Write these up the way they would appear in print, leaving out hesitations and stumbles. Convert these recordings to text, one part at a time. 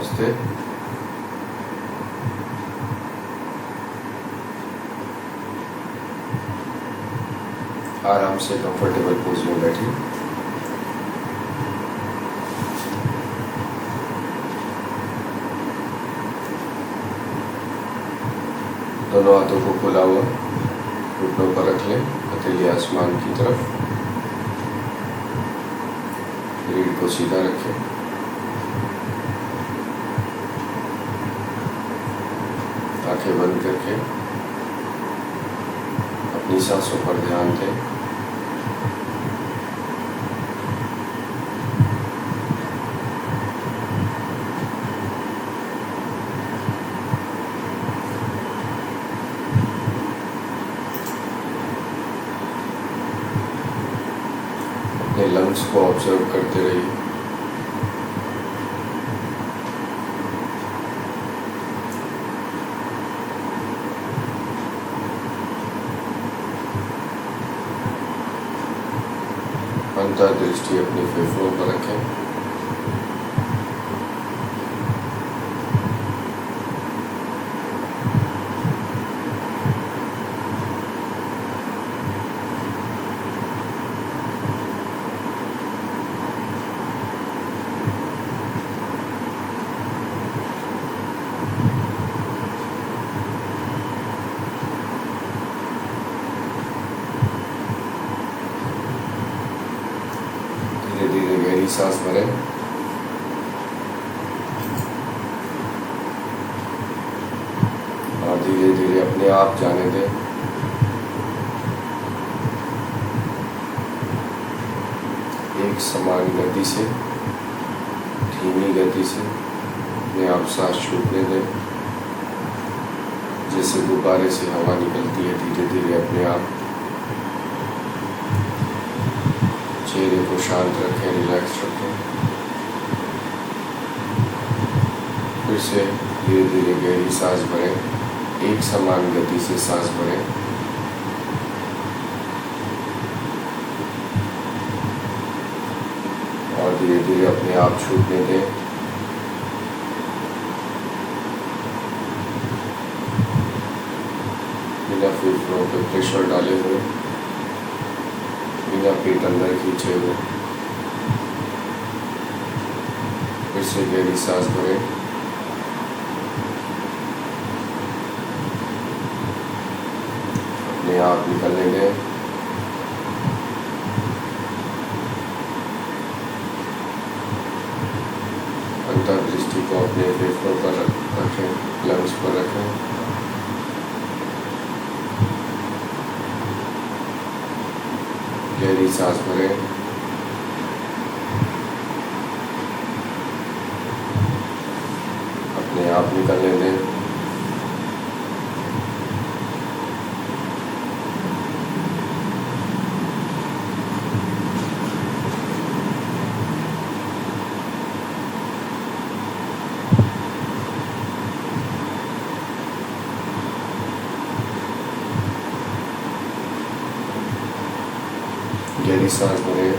नमस्ते। आराम से कंफर्टेबल पोज में बैठिए। दोनों हाथों को खुला हुआ घुटनों पर रख लें, हथेली आसमान की तरफ। रीढ़ को सीधा रखें। आंखें बंद करके अपनी सांसों पर ध्यान दें। अपने लंग्स को ऑब्जर्व करते रहिए। अंतर्दृष्टि अपने फेफड़ों पर रखें। सांस भरें और धीरे धीरे अपने आप जाने दें। एक समान गति से, धीमी गति से अपने आप सांस छूटने दें। जैसे गुब्बारे से हवा निकलती है, धीरे धीरे अपने आप। चेहरे को शांत रखें, रिलैक्स रखें। फिर से धीरे धीरे गहरी सांस भरें। एक समान गति से सांस भरें। और धीरे धीरे अपने आप छूटने दें। बिना फेफड़ों पे प्रेशर डाले हुए, बिना पेट अंदर खींचे हुए फिर से गहरी सांस भरें। अपने आप निकलने दें। अंतर्दृष्टि को अपने फेफड़ों पर रखें, लंग्स पर रखें। गहरी सांस भरें। अपने आप निकलने दें। गहरी सांस भरें।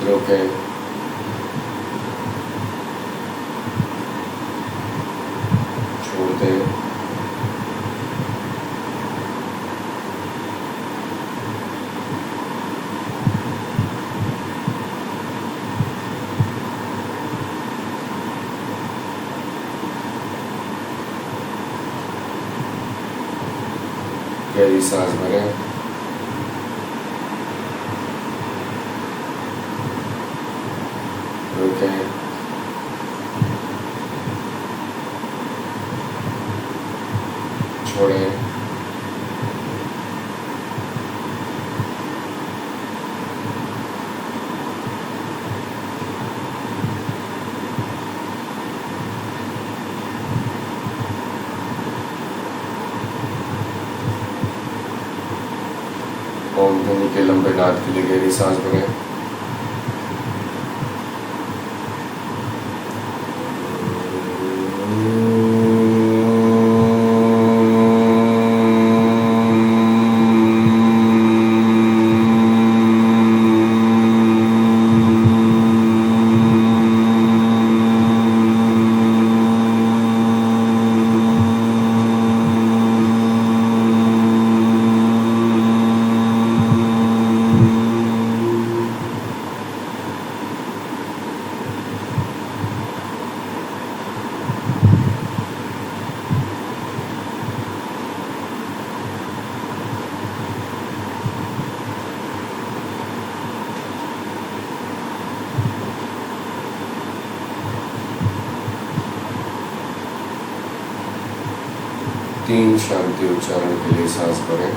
रोकें। छोड़ दें। गहरी सांस भरें। रोकें। छोड़ें। ओम ध्वनि के लंबे नाद के लिए गहरी सांस भरें। 3 शांति उच्चारण के लिए सांस भरें।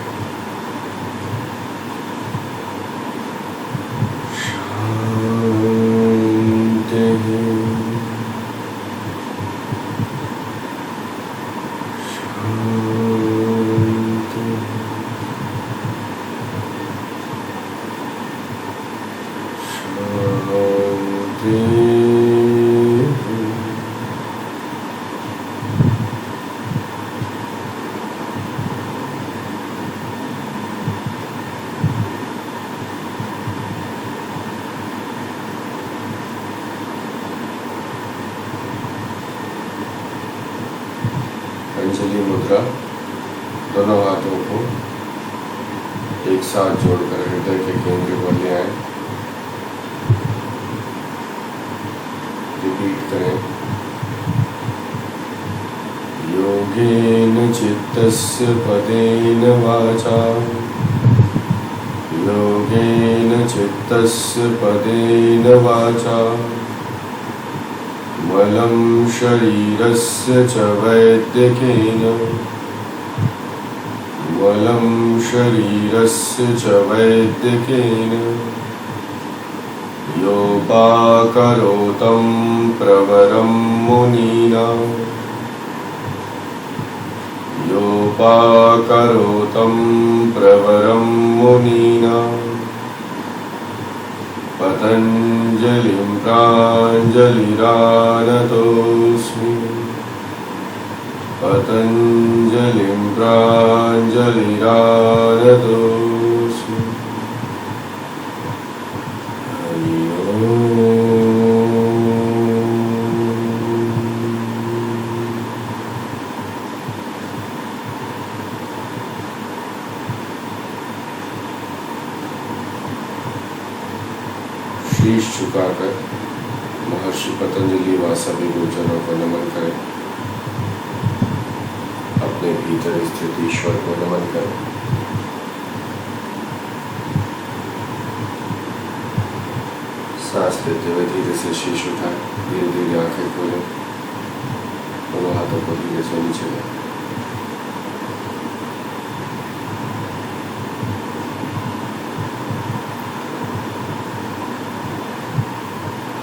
अंजलि मुद्रा, दोनों हाथों को एक साथ जोड़कर हृदय के केंद्र पर ले आए। रिपीट करें। योगेन चित्तस्य पदेन वाचा, योगेन चित्तस्य पदेन वाचा, मलं शरीरस्य च वैद्यकेन, मलं शरीरस्य च वैद्यकेन, योपाकरोतं प्रवरं मुनीनां, योपाकरोतं प्रवरं मुनीनां, पतञ्जलिं प्राञ्जलिरानतोऽस्मि, पतञ्जलिं प्राञ्जलिरानतोऽस्मि। हरि ओम्। शीश झुकाकर महर्षि पतंजलि व सभी गुरुजनों को नमन करें। अपने भीतर स्थित ईश्वर को नमन करें। सांस लेते हुए धीरे से शीश उठाएं, धीरे धीरे आंखें खोलें, दोनों हाथों को धीरे से नीचे लें।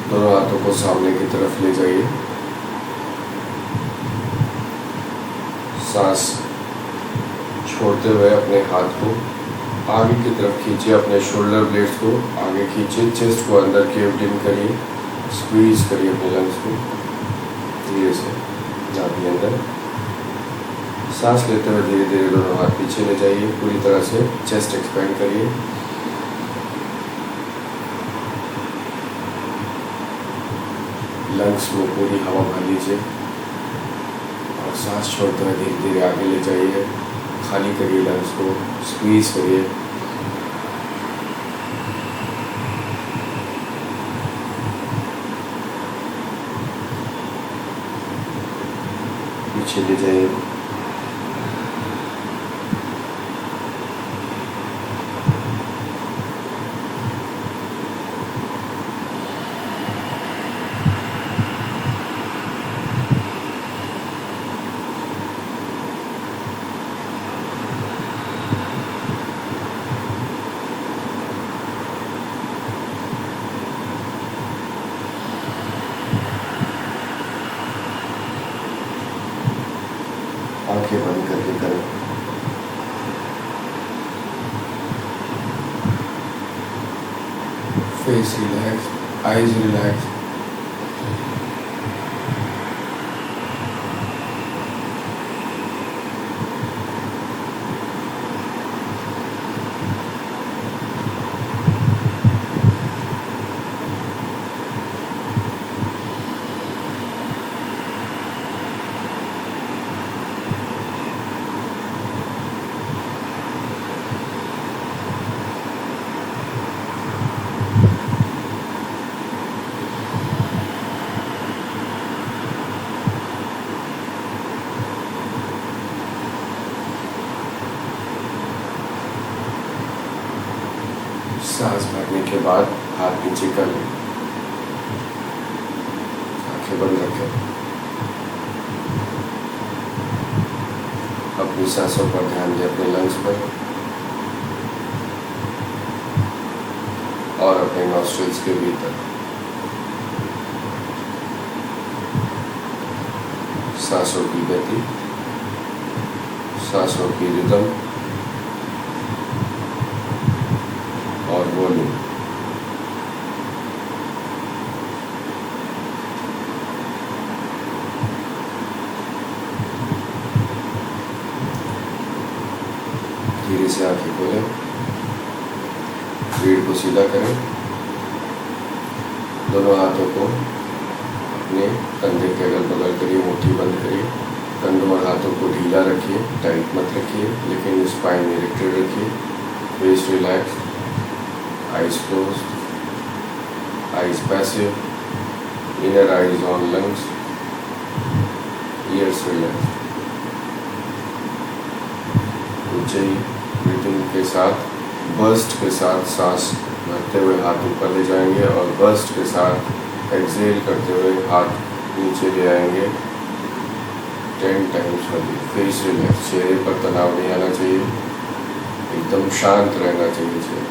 दोनों हाथों को सामने की तरफ ले जाइए। सांस छोड़ते हुए अपने हाथ को आगे की तरफ खींचिए, अपने शोल्डर ब्लेड्स को आगे खींचिए, चेस्ट को अंदर केव्ड इन करिए, स्क्वीज करिए अपने लंग्स को धीरे से नाभि अंदर। सांस लेते हुए धीरे धीरे दोनों हाथ पीछे ले जाइए, पूरी तरह से चेस्ट एक्सपेंड करिए। लंग्स में पूरी हवा भर लीजिए और सांस छोड़ते हुए धीरे धीरे आगे ले जाइए, खाली करिए लंग्स को, स्क्वीज करिए। पीछे ले जाइए। आंखें बंद करके करें। Face relax, eyes relax. सांस भरने के बाद हाथ नीचे कर लें, आंखें बंद रखें। अपनी सांसों पर ध्यान दें, अपने लंग्स पर और अपने नॉस्ट्रिल्स के भीतर। सांसों की गति, सांसों की रिदम और वॉल्यूम। धीरे से आंखें खोलें, रीढ़ को सीधा करें, दोनों हाथों को अपने कंधे के अगल बगल करिए, मुट्ठी बंद करिए। कंधों और हाथों को ढीला रखिए, टाइट मत रखिए, लेकिन स्पाइन इरेक्टेड रखिए। Face relax, eyes closed, eyes passive, inner eyes on lungs, ears relaxed। ऊंचाई ब्रीथिंग के साथ, बर्स्ट के साथ सांस भरते हुए हाथ ऊपर ले जाएंगे और बर्स्ट के साथ एक्सेल करते हुए हाथ नीचे ले आएंगे 10 टाइम्स वाली। फेस रिलैक्स, चेहरे पर तनाव नहीं आना चाहिए, एकदम शांत रहना चाहिए।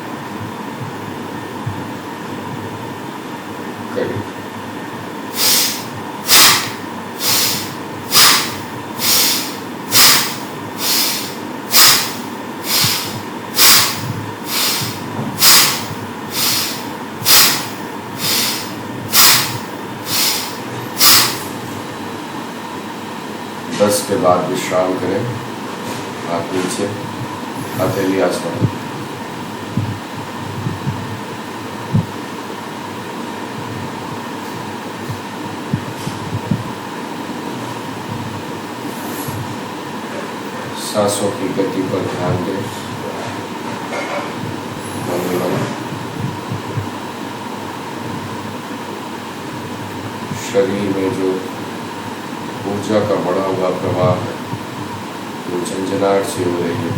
करिए। 10 के बाद विश्राम करें, हाथ नीचे, हथेली आसमान। सांसों की गति पर ध्यान दें, शरीर में जो ऊर्जा का बढ़ा हुआ प्रवाह है, जो झंझनाहट से हो रही है,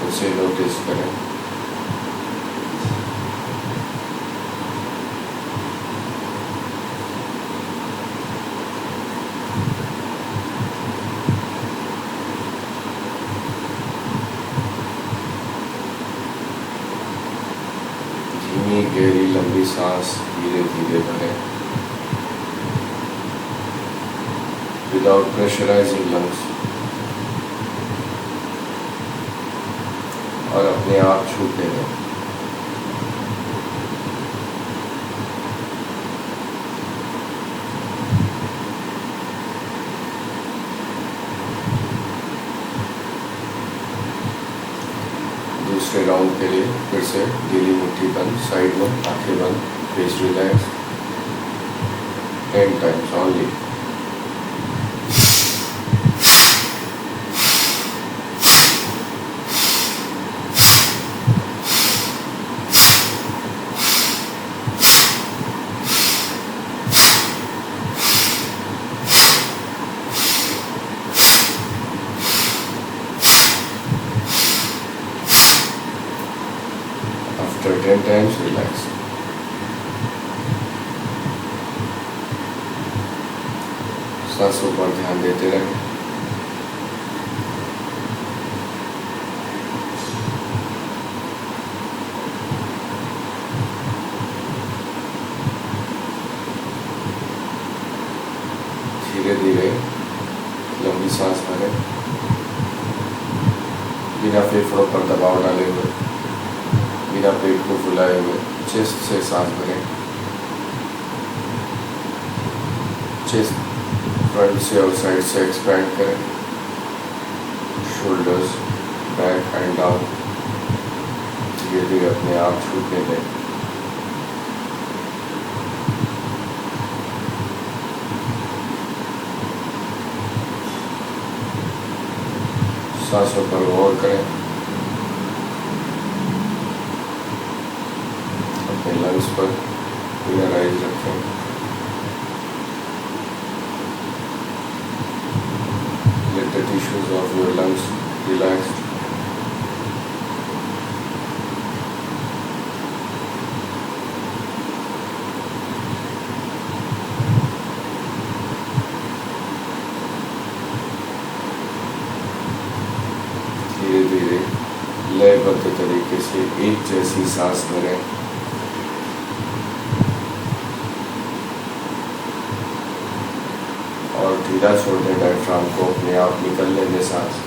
उसे नोटिस करें। धीमी गहरी लंबी सांस धीरे धीरे भरें, without pressurizing lungs, और अपने आप छूटने दें। दूसरे राउंड के लिए फिर से गीली मुट्ठी बंद, साइड में आंखें बंद, face relax, 10 times only. After 10 times, relax. सांसों पर ध्यान देते रहें। धीरे धीरे लंबी सांस भरें, बिना फेफड़ों पर दबाव डाले हुए, बिना पेट को फुलाए हुए चेस्ट से सांस भरें। चेस्ट फ्रंट से और साइड से एक्सपैंड करें, शोल्डर्स बैक एंड डाउन। धीरे धीरे अपने आप छूटने दें। सांसों पर गौर करें, अपने लंग्स पर इनर आइज रखें। Let the tissues of your lungs relax. सांस भरें और ढीला छोड़ दें डायफ्राम को, अपने आप निकल लेंगे सांस।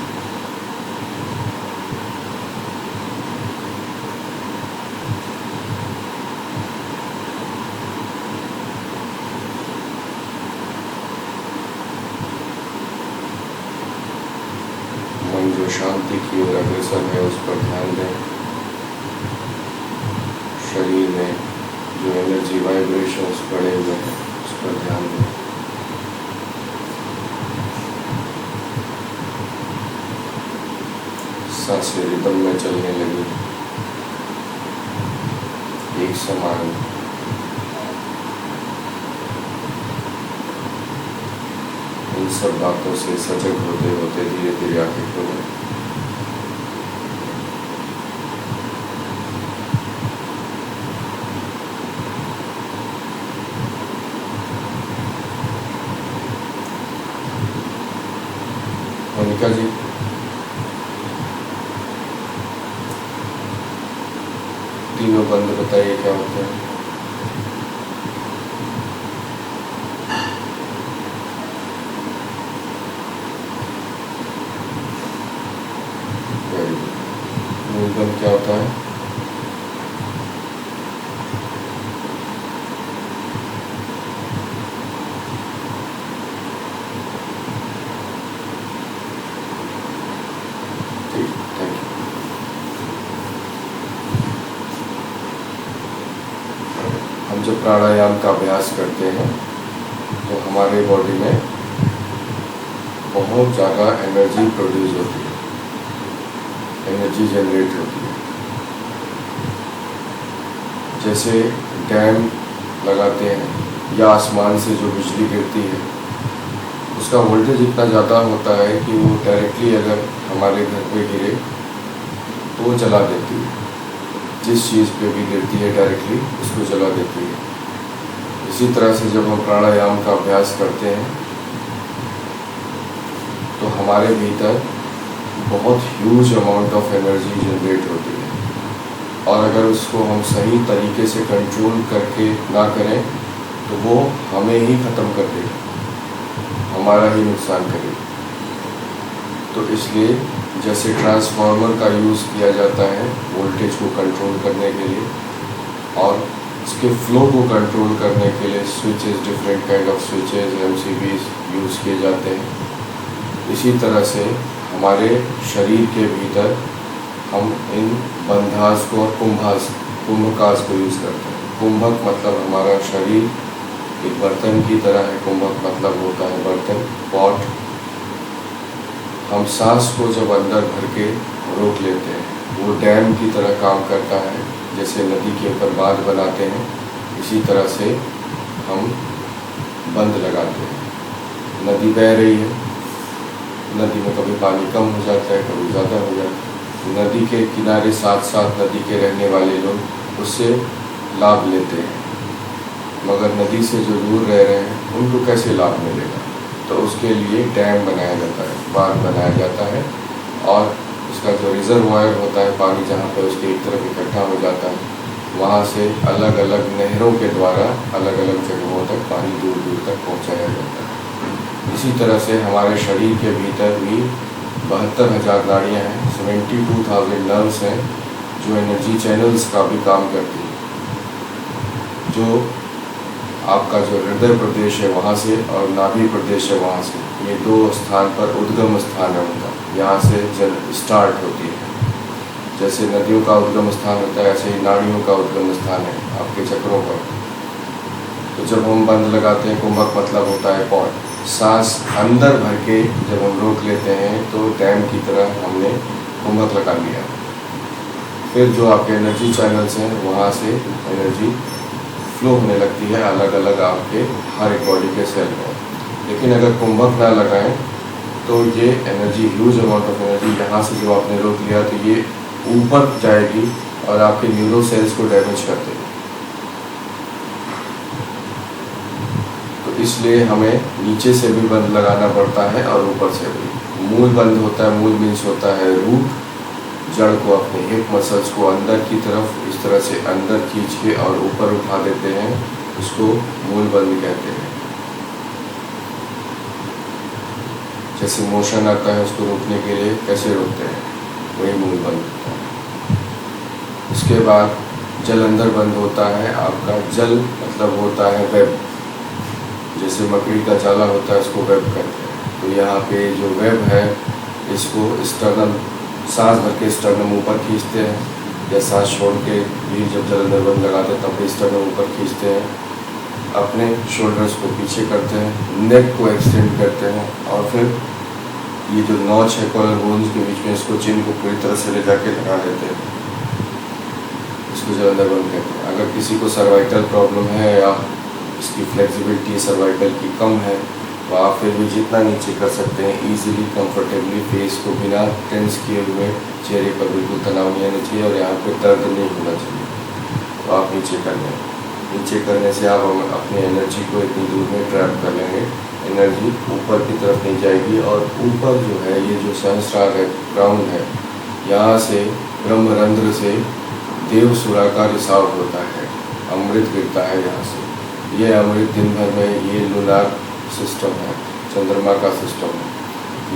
मन जो शांति की ओर अग्रसर है उस पर ध्यान दें। शरीर में जो एनर्जी वाइब्रेशंस बढ़े हुए हैं उस पर ध्यान दें। सांसें रिदम में चलने लगी, एक समान। इन सब बातों से सजग होते होते धीरे धीरे आंखें खोलें। मोनिका जी, तीनों बंद बताइए क्या होता है। मूल बंद क्या होता है? ठीक, थैंक यू। हम जब प्राणायाम का अभ्यास करते हैं तो हमारे बॉडी में बहुत ज़्यादा एनर्जी प्रोड्यूस होती है, एनर्जी जनरेट होती है। जैसे डैम लगाते हैं या आसमान से जो बिजली गिरती है उसका वोल्टेज इतना ज़्यादा होता है कि वो डायरेक्टली अगर हमारे घर पे गिरे तो वो जला देती है। जिस चीज़ पे भी गिरती है डायरेक्टली उसको जला देती है। इसी तरह से जब हम प्राणायाम का अभ्यास करते हैं तो हमारे भीतर बहुत huge amount of energy generate होती है, और अगर उसको हम सही तरीके से कंट्रोल करके ना करें तो वो हमें ही ख़त्म कर देगा, हमारा ही नुकसान करेगा। तो इसलिए जैसे ट्रांसफार्मर का यूज़ किया जाता है वोल्टेज को कंट्रोल करने के लिए, और इसके फ्लो को कंट्रोल करने के लिए switches, different kind of switches, MCBs use किए जाते हैं। इसी तरह से हमारे शरीर के भीतर हम इन बंधास को और कुंभकास को यूज़ करते हैं। कुंभक मतलब हमारा शरीर एक बर्तन की तरह है। कुंभक मतलब होता है बर्तन, पॉट। हम सांस को जब अंदर भर के रोक लेते हैं वो डैम की तरह काम करता है। जैसे नदी के ऊपर बांध बनाते हैं इसी तरह से हम बंद लगाते हैं। नदी बह रही है, नदी में कभी पानी कम हो जाता है, कभी ज़्यादा हो जाता है। नदी के किनारे साथ साथ नदी के रहने वाले लोग उससे लाभ लेते हैं, मगर नदी से जो दूर रह रहे हैं उनको कैसे लाभ मिलेगा? तो उसके लिए डैम बनाया जाता है, बांध बनाया जाता है, और उसका जो रिजर्वायर होता है पानी जहाँ पर उसके एक तरफ इकट्ठा हो जाता है वहाँ से अलग अलग नहरों के द्वारा अलग अलग जगहों तक पानी दूर दूर तक पहुँचाया जाता है। इसी तरह से हमारे शरीर के भीतर भी 72,000 नाड़ियाँ हैं, 72,000 नर्व्स हैं जो एनर्जी चैनल्स का भी काम करती है। जो आपका जो हृदय प्रदेश है वहाँ से और नाभि प्रदेश है वहाँ से, ये दो स्थान पर उद्गम स्थान है उनका, यहाँ से जल स्टार्ट होती है। जैसे नदियों का उद्गम स्थान होता है ऐसे ही नाड़ियों का उद्गम स्थान है आपके चक्रों पर। तो जब हम बंद लगाते हैं, कुंभक मतलब होता है पॉट, सांस अंदर भर के जब हम रोक लेते हैं तो डैम की तरह हमने कुंभक लगा लिया। फिर जो आपके एनर्जी चैनल्स हैं वहाँ से एनर्जी फ्लो होने लगती है अलग अलग आपके हर एक बॉडी के सेल में। लेकिन अगर कुंभक ना लगाएं तो ये energy, huge amount of energy यहाँ से जो आपने रोक लिया तो ये ऊपर जाएगी और आपके न्यूरो सेल्स को डैमेज कर देगी। तो इसलिए हमें नीचे से भी बंद लगाना पड़ता है और ऊपर से भी। मूल बंद होता है, मूल मीन्स होता है रूट, जड़ को, अपने हिप मसल्स को अंदर की तरफ इस तरह से अंदर खींच के और ऊपर उठा देते हैं, उसको मूल बंद कहते हैं। जैसे मोशन आता है उसको रोकने के लिए कैसे रोकते हैं, वही मूल बंद होता है। उसके बाद जल अंदर बंद होता है आपका। जल मतलब होता है वेब, जैसे मकड़ी का जाला होता है उसको वेब कहते हैं। तो यहाँ पे जो वेब है इसको स्टर्नम, सांस भर के स्टर्नम ऊपर खींचते हैं, या सांस छोड़ के भी जब जल अंदर बंद लगाते हैं तब भी स्टर्नम ऊपर खींचते हैं। अपने शोल्डर्स को पीछे करते हैं, नेक को एक्सटेंड करते हैं, और फिर ये जो नॉच है कॉलर बोन्स के बीच में, इसको चिन को पूरी तरह से ले जाके लगा देते हैं, इसको जल अंदर बंद कहते हैं। अगर किसी को सर्वाइकल प्रॉब्लम है या इसकी फ्लेक्सिबिलिटी सर्वाइकल की कम है तो आप फिर भी जितना नीचे कर सकते हैं ईजिली कंफर्टेबली, फेस को बिना टेंस किए हुए, चेहरे पर बिल्कुल तनाव नहीं आना चाहिए और यहाँ पे दर्द नहीं होना चाहिए, तो आप नीचे कर लें। नीचे करने से आप अपनी एनर्जी को इतनी दूर में ट्रैप कर लेंगे, एनर्जी ऊपर की तरफ नहीं जाएगी। और ऊपर जो है ये जो सहस्रार है, ग्राउंड है, यहाँ से ब्रह्मरंध्र से देवसुरा का रिसाव होता है, अमृत गिरता है यहाँ से। ये अमृत दिन भर में, ये लूनार सिस्टम है, चंद्रमा का सिस्टम है,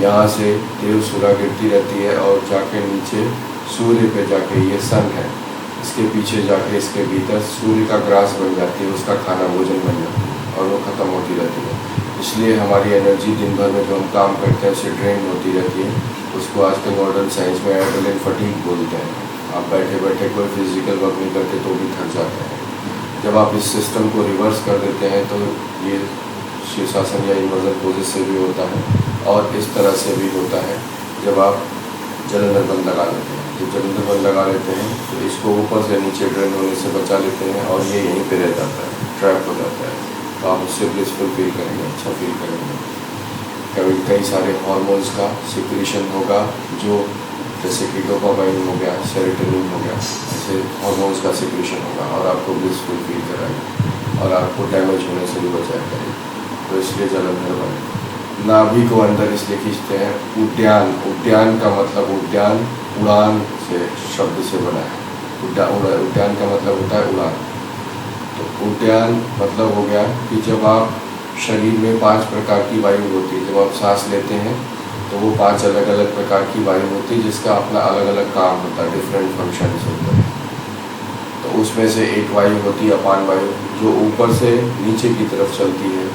यहाँ से देवसुरा गिरती रहती है और जाके नीचे सूर्य पे जाके, ये सन है, इसके पीछे जाके इसके भीतर सूर्य का ग्रास बन जाती है, उसका खाना भोजन बन जाती है और वो ख़त्म होती रहती है। इसलिए हमारी एनर्जी दिन भर में जो हम काम करते हैं उससे ड्रेन होती रहती है। उसको आजकल मॉडर्न साइंस में एड्रेनलिन फटीग बोलते हैं। आप बैठे बैठे कोई फिजिकल वर्क नहीं करते तो भी थक जाते हैं। जब आप इस सिस्टम को रिवर्स कर देते हैं तो ये शीर्षासन या इन्वर्जन पोजिस से भी होता है और इस तरह से भी होता है जब आप जल अंदर बंद लगा लेते हैं। जब जल अंदर बंद लगा लेते हैं तो इसको ऊपर से नीचे ड्रेन होने से बचा लेते हैं और ये यहीं पे रह जाता है, ट्रैप हो जाता है। तो आप उससे ब्लिसफुल फील करेंगे, अच्छा फील करेंगे। कभी कई सारे हार्मोन्स का सिक्रीशन होगा, जो जैसे कि डोपामाइन हो गया, सेरोटोनिन हो गया, ऐसे हार्मोन्स का सिक्रीशन होगा और आपको ब्लिसफुल फील कराएगा और आपको डैमेज होने से भी बचाया करेगा। तो इसलिए जल अंदर बने। नाभि को अंदर इसलिए खींचते हैं। उद्यान, उद्यान का मतलब उद्यान उड़ान से शब्द से बना है। उद्यान का मतलब होता है उड़ान। तो उद्यान मतलब हो गया कि जब आप शरीर में 5 प्रकार की वायु होती है, जब आप सांस लेते हैं तो वो 5 अलग अलग प्रकार की वायु होती है जिसका अपना अलग अलग काम होता है, डिफरेंट फंक्शन होते हैं। तो उसमें से एक वायु होती है अपान वायु, जो ऊपर से नीचे की तरफ चलती है।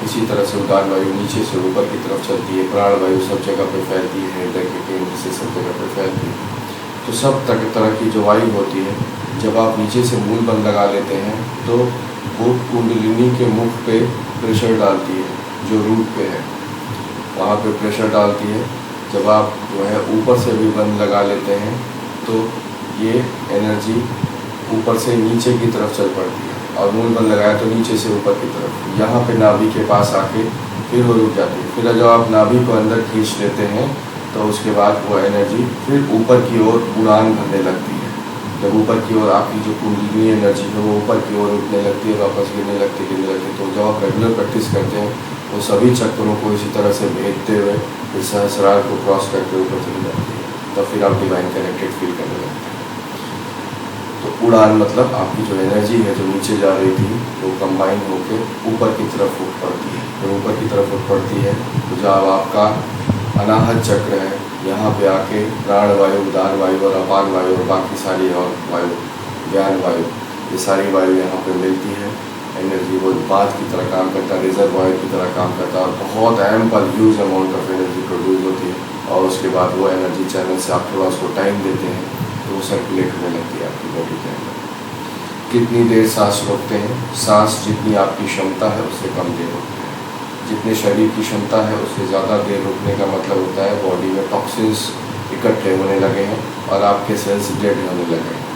इसी तरह से उदान वायु नीचे से ऊपर की तरफ चलती है। प्राण वायु सब जगह पे फैलती है, हृदय के केंद्र से सब जगह पे फैलती है। तो सब तरह की जो वायु होती है, जब आप नीचे से मूल बंद लगा लेते हैं तो वो कुंडलिनी के मुख पे प्रेशर डालती है, जो रूट पे है वहाँ पे प्रेशर डालती है। जब आप जो है ऊपर से भी बंद लगा लेते हैं तो ये एनर्जी ऊपर से नीचे की तरफ चल पड़ती है, और मूल बंद लगाया तो नीचे से ऊपर की तरफ, यहाँ पे नाभि के पास आके फिर वो रुक जाती है। फिर जब आप नाभि को अंदर खींच लेते हैं तो उसके बाद वो एनर्जी फिर ऊपर की ओर उड़ान भरने लगती है। जब ऊपर की ओर आपकी जो कुंडलिनी एनर्जी है वो ऊपर की ओर उठने लगती है, वापस गिरने लगती है। तो जब आप रेगुलर प्रैक्टिस करते हैं वो सभी चक्रों को इसी तरह से भेजते हुए इस सहस्रार को क्रॉस करके ऊपर चली जाती है, तब फिर आप डिवाइन कनेक्टेड फील करने लगते हैं। तो उड़ान मतलब आपकी जो एनर्जी है जो नीचे जा रही थी वो कंबाइन होकर ऊपर की तरफ उठ पड़ती है। जब ऊपर की तरफ उठ पड़ती है तो जब आपका अनाहत चक्र है, यहाँ पे आके प्राण वायु, उदान वायु और अपान वायु और बाकी सारी और वायु, ज्ञान वायु, ये सारी वायु यहाँ पे मिलती है। एनर्जी वो बात की तरह काम करता है, रिजर्वायर की तरह काम करता है और बहुत ample huge amount of energy produce होती है। और उसके बाद वो एनर्जी चैनल से आप थोड़ा उसको टाइम देते हैं तो वो सर्कुलेट होने लगती है आपकी बॉडी के अंदर। कितनी देर सांस रोकते हैं? सांस जितनी आपकी क्षमता है उससे कम देर रोकते हैं। जितने शरीर की क्षमता है उससे ज़्यादा देर रोकने का मतलब होता है बॉडी में टॉक्सिन्स इकट्ठे होने लगे हैं और आपके सेल्स डेड होने लगे हैं।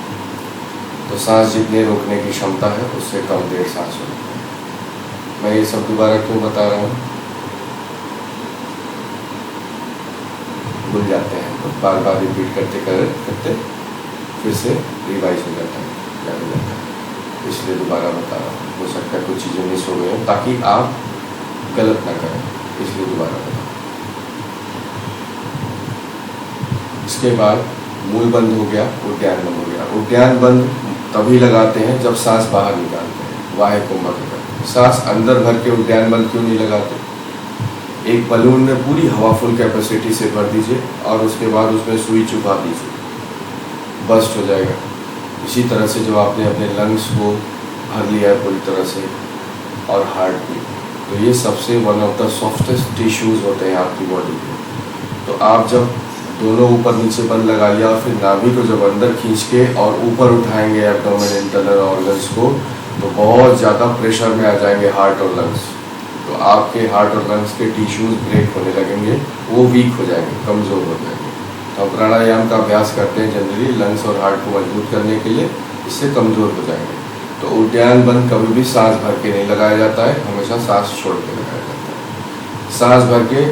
तो सांस जितने रोकने की क्षमता है उससे कम देर सांस रोकते हैं। मैं ये सब दोबारा क्यों बता रहा हूँ? भूल जाते हैं तो बार बार रिपीट करते करते फिर से रिवाइज हो जाता है, याद हो जाता है, इसलिए दोबारा बता रहा हूँ। हो सकता है कुछ चीज़ें मिस हो गई हैं, ताकि आप गलत ना करें, इसलिए दोबारा बता। इसके बाद मूल बंद हो गया, उद्यान बंद हो गया। उद्यान बंद तभी लगाते हैं जब सांस बाहर निकालते हैं, वाहे कुंभक करते हैं। सांस अंदर भर के उद्यान बंद क्यों नहीं लगाते? एक बलून में पूरी हवा फुल कैपेसिटी से भर दीजिए और उसके बाद उसमें सुई चुभा दीजिए, बस्ट हो जाएगा। इसी तरह से जो आपने अपने लंग्स को भर लिया है पूरी तरह से, और हार्ट भी, तो ये सबसे one of the softest tissues होते हैं आपकी बॉडी के। तो आप जब दोनों ऊपर नीचे बंद लगा लिया और फिर नाभि को जब अंदर खींच के और ऊपर उठाएंगे एब्डोमेन इंटरनल ऑर्गन्स को, तो बहुत ज़्यादा प्रेशर में आ जाएंगे हार्ट और लंग्स। तो आपके हार्ट और लंग्स के टिश्यूज़ ब्रेक होने लगेंगे, वो वीक हो जाएंगे, कमज़ोर हो जाएंगे। तो हम प्राणायाम का अभ्यास करते हैं जनरली लंग्स और हार्ट को मजबूत करने के लिए, इससे कमज़ोर हो जाएंगे। तो उद्यान बंद कभी भी सांस भर के नहीं लगाया जाता है, हमेशा सांस छोड़ के लगाया जाता है। सांस भर के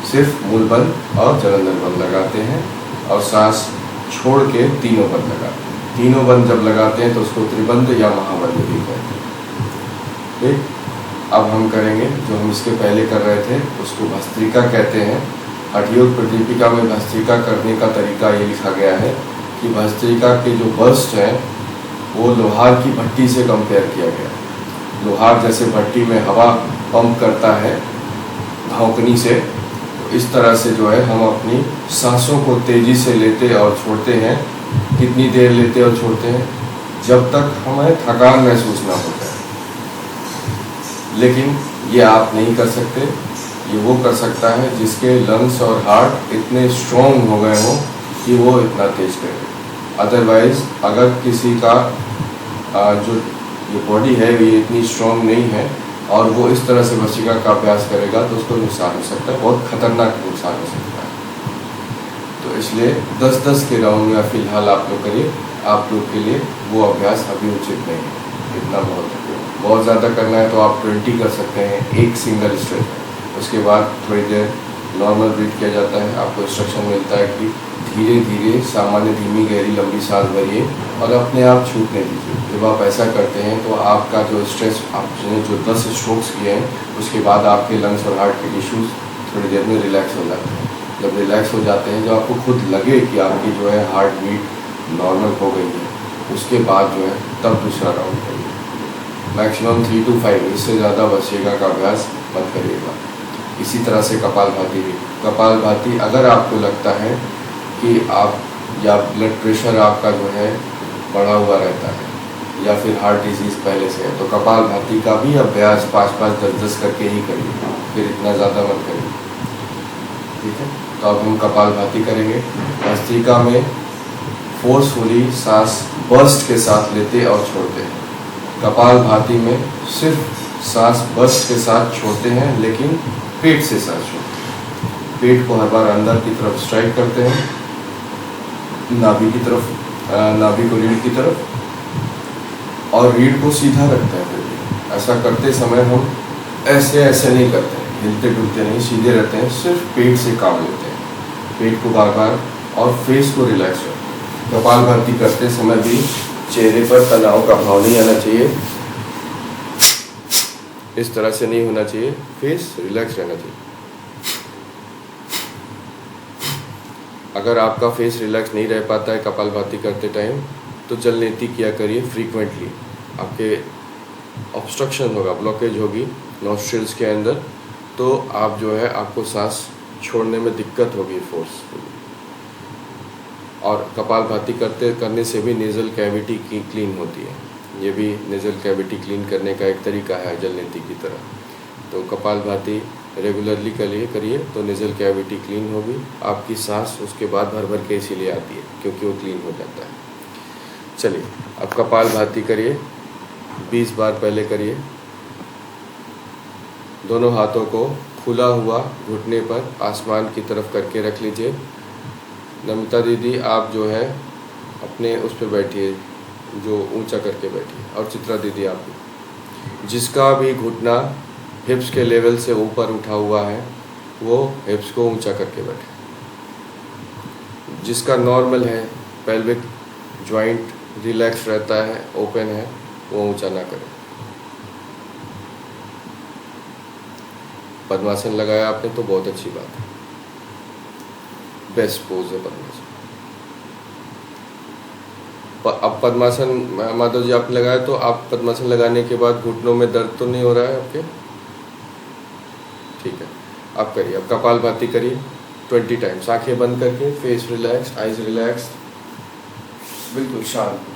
सिर्फ मूल बंद और जलंधर बंद लगाते हैं, और सांस छोड़ के तीनों बंद लगाते हैं। तीनों बंद जब लगाते हैं तो उसको त्रिबंध या महाबंध भी कहते हैं। ठीक, अब हम करेंगे जो हम इसके पहले कर रहे थे, उसको भस्त्रिका कहते हैं। हठयोग प्रदीपिका में भस्त्रिका करने का तरीका ये लिखा गया है कि भस्त्रिका के जो बर्स्ट हैं वो लोहार की भट्टी से कंपेयर किया गया। लोहार जैसे भट्टी में हवा पंप करता है धौंकनी से, तो इस तरह से जो है हम अपनी सांसों को तेज़ी से लेते और छोड़ते हैं। कितनी देर लेते और छोड़ते हैं? जब तक हमें थकान महसूस ना हो जाए। लेकिन ये आप नहीं कर सकते, ये वो कर सकता है जिसके लंग्स और हार्ट इतने स्ट्रॉन्ग हो गए हों कि वो इतना तेज करे। अदरवाइज़ अगर किसी का जो ये बॉडी है ये इतनी स्ट्रॉन्ग नहीं है और वो इस तरह से भस्त्रिका का अभ्यास करेगा तो उसको नुकसान हो सकता है, बहुत खतरनाक नुकसान हो सकता है। तो इसलिए 10-10 के राउंड में फ़िलहाल आप लोग करिए। आप लोग के लिए वो अभ्यास अभी उचित नहीं है, इतना बहुत ज़्यादा करना है तो आप 20 कर सकते हैं, एक सिंगल स्ट्रेच। उसके बाद थोड़ी देर नॉर्मल ब्रीथ किया जाता है। आपको इंस्ट्रक्शन मिलता है कि धीरे धीरे सामान्य धीमी गहरी लंबी सांस भरिए और अपने आप छूटने दीजिए। जब आप ऐसा करते हैं तो आपका जो स्ट्रेस, आपने जो 10 स्ट्रोक्स किए हैं, उसके बाद आपके लंग्स और हार्ट के टिश्यूज़ थोड़ी देर में रिलैक्स हो जाते हैं। जब रिलैक्स हो जाते हैं, जब आपको खुद लगे कि आपकी जो है हार्ट बीट नॉर्मल हो गई है, उसके बाद जो है तब दूसरा राउंड करिए। मैक्सिमम 3 to 5, इससे ज़्यादा भस्त्रिका का अभ्यास मत करिएगा। इसी तरह से कपालभाति भी। कपालभाति अगर आपको लगता है कि आप या ब्लड प्रेशर आपका जो है बढ़ा हुआ रहता है या फिर हार्ट डिजीज़ पहले से है, तो कपालभाति का भी अभ्यास 5-5, 10-10 करके ही करिए, फिर इतना ज़्यादा मत करिए। ठीक है, तो अब हम कपालभाति करेंगे। भस्त्रिका में फोर्सफुली सांस बर्स्ट के साथ लेते और छोड़ते हैं। कपालभाति में सिर्फ सांस बर्स्ट के साथ छोड़ते हैं, लेकिन पेट से सांस छोड़ते हैं। पेट को हर बार अंदर की तरफ स्ट्राइक करते हैं, नाभि की तरफ, नाभि को रीढ़ की तरफ, और रीढ़ को सीधा रखते हैं। फिर ऐसा करते समय हम ऐसे ऐसे नहीं करते हैं, हिलते डुलते नहीं, सीधे रहते हैं, सिर्फ पेट से काम लेते हैं। पेट को बार बार और फेस को रिलैक्स रखते हैं। कपालभाति करते समय भी चेहरे पर तनाव का भाव नहीं आना चाहिए, इस तरह से नहीं होना चाहिए, फेस रिलैक्स रहना चाहिए। अगर आपका फेस रिलैक्स नहीं रह पाता है कपालभाति करते टाइम, तो जलनेती किया करिए फ्रीक्वेंटली। आपके ऑब्स्ट्रक्शन होगा, ब्लॉकेज होगी नॉस्ट्रिल्स के अंदर, तो आप जो है आपको सांस छोड़ने में दिक्कत होगी फोर्सफुली। और कपालभाति करने से भी नेज़ल कैविटी की क्लीन होती है। ये भी नेज़ल कैविटी क्लीन करने का एक तरीका है जलनेती की तरह। तो कपालभाति रेगुलरली करिए तो नेज़ल कैविटी क्लीन होगी। आपकी सांस उसके बाद भर भर के इसीलिए आती है क्योंकि वो क्लीन हो जाता है। चलिए अब कपालभाति करिए, 20 बार पहले करिए। दोनों हाथों को खुला हुआ घुटने पर आसमान की तरफ करके रख लीजिए। नमिता दीदी आप जो है अपने उस पर बैठिए, जो ऊंचा करके बैठिए, और चित्रा दीदी आप भी। जिसका भी घुटना हिप्स के लेवल से ऊपर उठा हुआ है वो हिप्स को ऊंचा करके बैठे। जिसका नॉर्मल है, पेल्विक जॉइंट रिलैक्स रहता है, ओपन है, वो ऊंचा ना करे। पद्मासन लगाया आपने तो बहुत अच्छी बात है, बेस्ट पोज है पद्मासन। अब पद्मासन माधव जी आपने लगाया, तो आप पद्मासन लगाने के बाद घुटनों में दर्द तो नहीं हो रहा है आपके? ठीक है, आप करिए, अब कपालभाति करिए 20 टाइम्स, आंखें बंद करके, फेस रिलैक्स, आइज रिलैक्स, बिल्कुल शांत।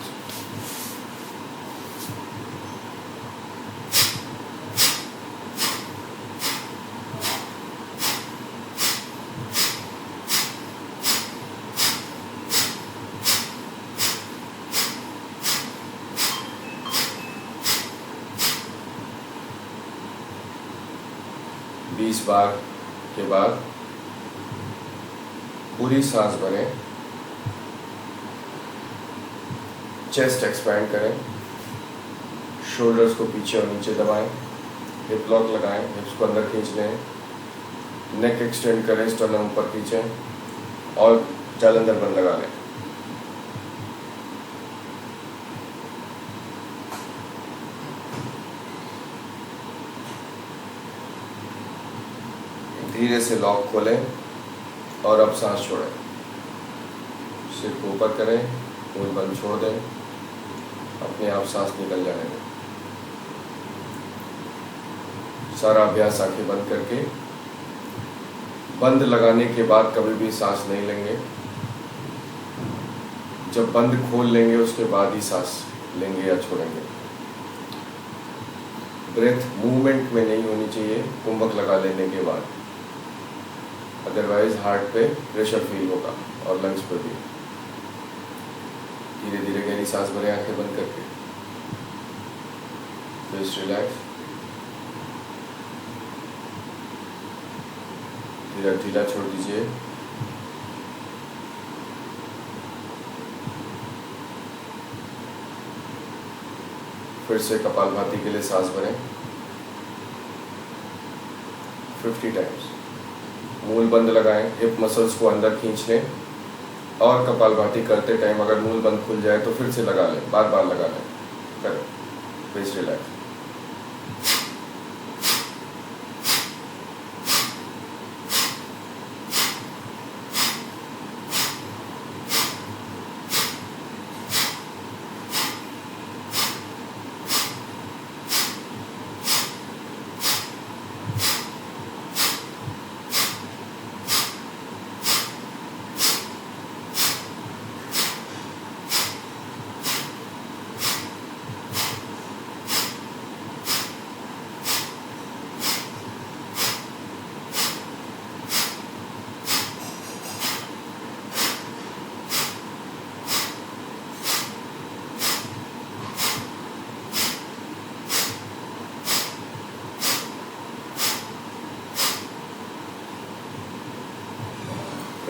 20 बार के बाद पूरी सांस भरें, चेस्ट एक्सपैंड करें, शोल्डर्स को पीछे और नीचे दबाएं, हिप लॉक लगाएं, हिप्स को अंदर खींच लें, नेक एक्सटेंड करें, स्टर्नम ऊपर खींचें और जालंधर बंद लगा लें। धीरे से लॉक खोलें और अब सांस छोड़ें, सिर को ऊपर करें, मुंह बंद छोड़ दें, अपने आप सांस निकल जाने दें। सारा अभ्यास आंखें बंद करके, बंद लगाने के बाद कभी भी सांस नहीं लेंगे, जब बंद खोल लेंगे उसके बाद ही सांस लेंगे या छोड़ेंगे। ब्रेथ मूवमेंट में नहीं होनी चाहिए कुंभक लगा लेने के बाद, अदरवाइज हार्ट पे प्रेशर फील होगा और लंग्स पर भी। धीरे धीरे गहरी सांस भरें आंखें बंद करके, फेस रिलैक्स, धीरे ढीला छोड़ दीजिए। फिर से कपालभाति के लिए सांस भरें 50 टाइम्स, मूल बंद लगाएं, हिप मसल्स को अंदर खींच लें और कपालभाति करते टाइम अगर मूल बंद खुल जाए तो फिर से लगा लें, बार बार लगा लें। करें, फेस रिलैक्स।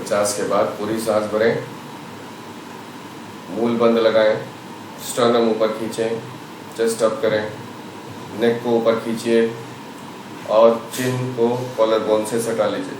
सांस के बाद पूरी सांस भरें, मूल बंद लगाएं, स्टर्नम ऊपर खींचें, चेस्ट अप करें, नेक को ऊपर खींचिए और चिन को कॉलर बोन से सटा लीजिए।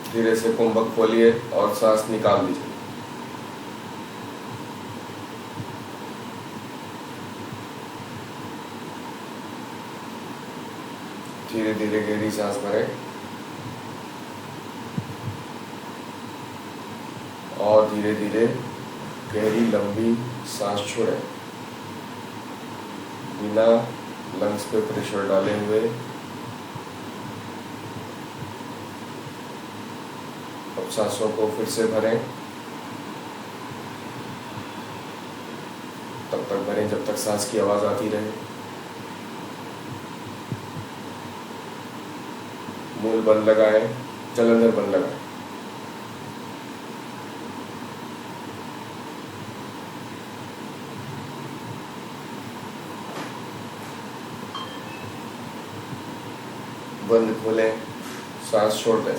धीरे से कुंभक खोलिए और सांस निकाल दीजिए। धीरे धीरे गहरी सांस भरें और धीरे धीरे गहरी लंबी सांस छोड़ें, बिना लंग्स पे प्रेशर डाले हुए। अब सांसों को फिर से भरें, तब तक भरें जब तक सांस की आवाज आती रहे। मूल बंद लगाएं, जालंधर बंद लगाएं। बंद खोलें, सांस छोड़ दें।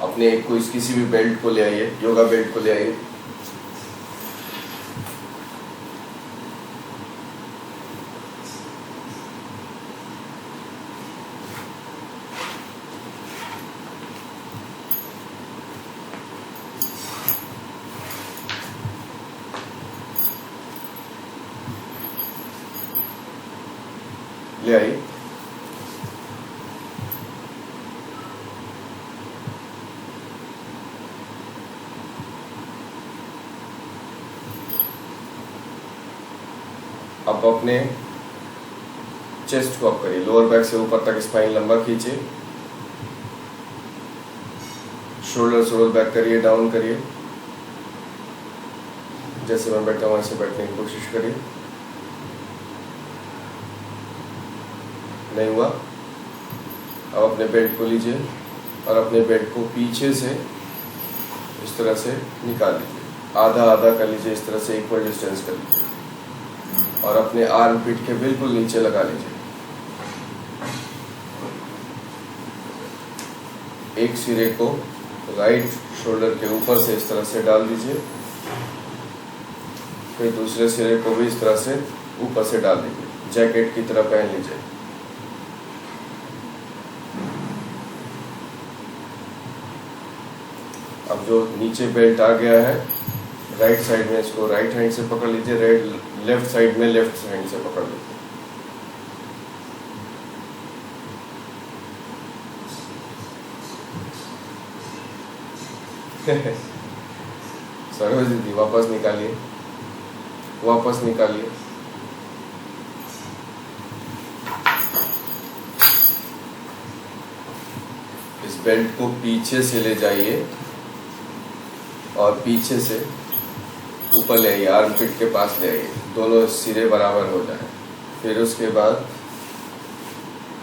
अपने एक को किसी भी बेल्ट को ले आइए, योगा बेल्ट को ले आइए। ले आई। अब अपने चेस्ट को अप करिए, लोअर बैक से ऊपर तक स्पाइन लंबा खींचिए, शोल्डर्स रोल बैक करिए, डाउन करिए, जैसे मैं बैठा हूँ ऐसे बैठने की कोशिश करिए। नहीं हुआ, अब अपने बेल्ट को लीजिए और अपने बेल्ट को पीछे से इस तरह से निकाल लीजिए, आधा आधा कर लीजिए, इस तरह से इक्वल डिस्टेंस कर लीजिए और अपने आर्म पिट के बिल्कुल नीचे लगा लीजिए। एक सिरे को राइट शोल्डर के ऊपर से इस तरह से डाल दीजिए, फिर दूसरे सिरे को भी इस तरह से ऊपर से डाल दीजिए, जैकेट की तरह पहन लीजिए। अब जो नीचे बेल्ट आ गया है राइट साइड में, इसको राइट हैंड से पकड़ लीजिए, लेफ्ट साइड में लेफ्ट हैंड से पकड़ लीजिए। सरोज दीदी वापस निकालिए, वापस निकालिए। इस बेल्ट को पीछे से ले जाइए और पीछे से ऊपर ले आइए, आर्म पिट के पास ले आइए, दोनों सिरे बराबर हो जाए। फिर उसके बाद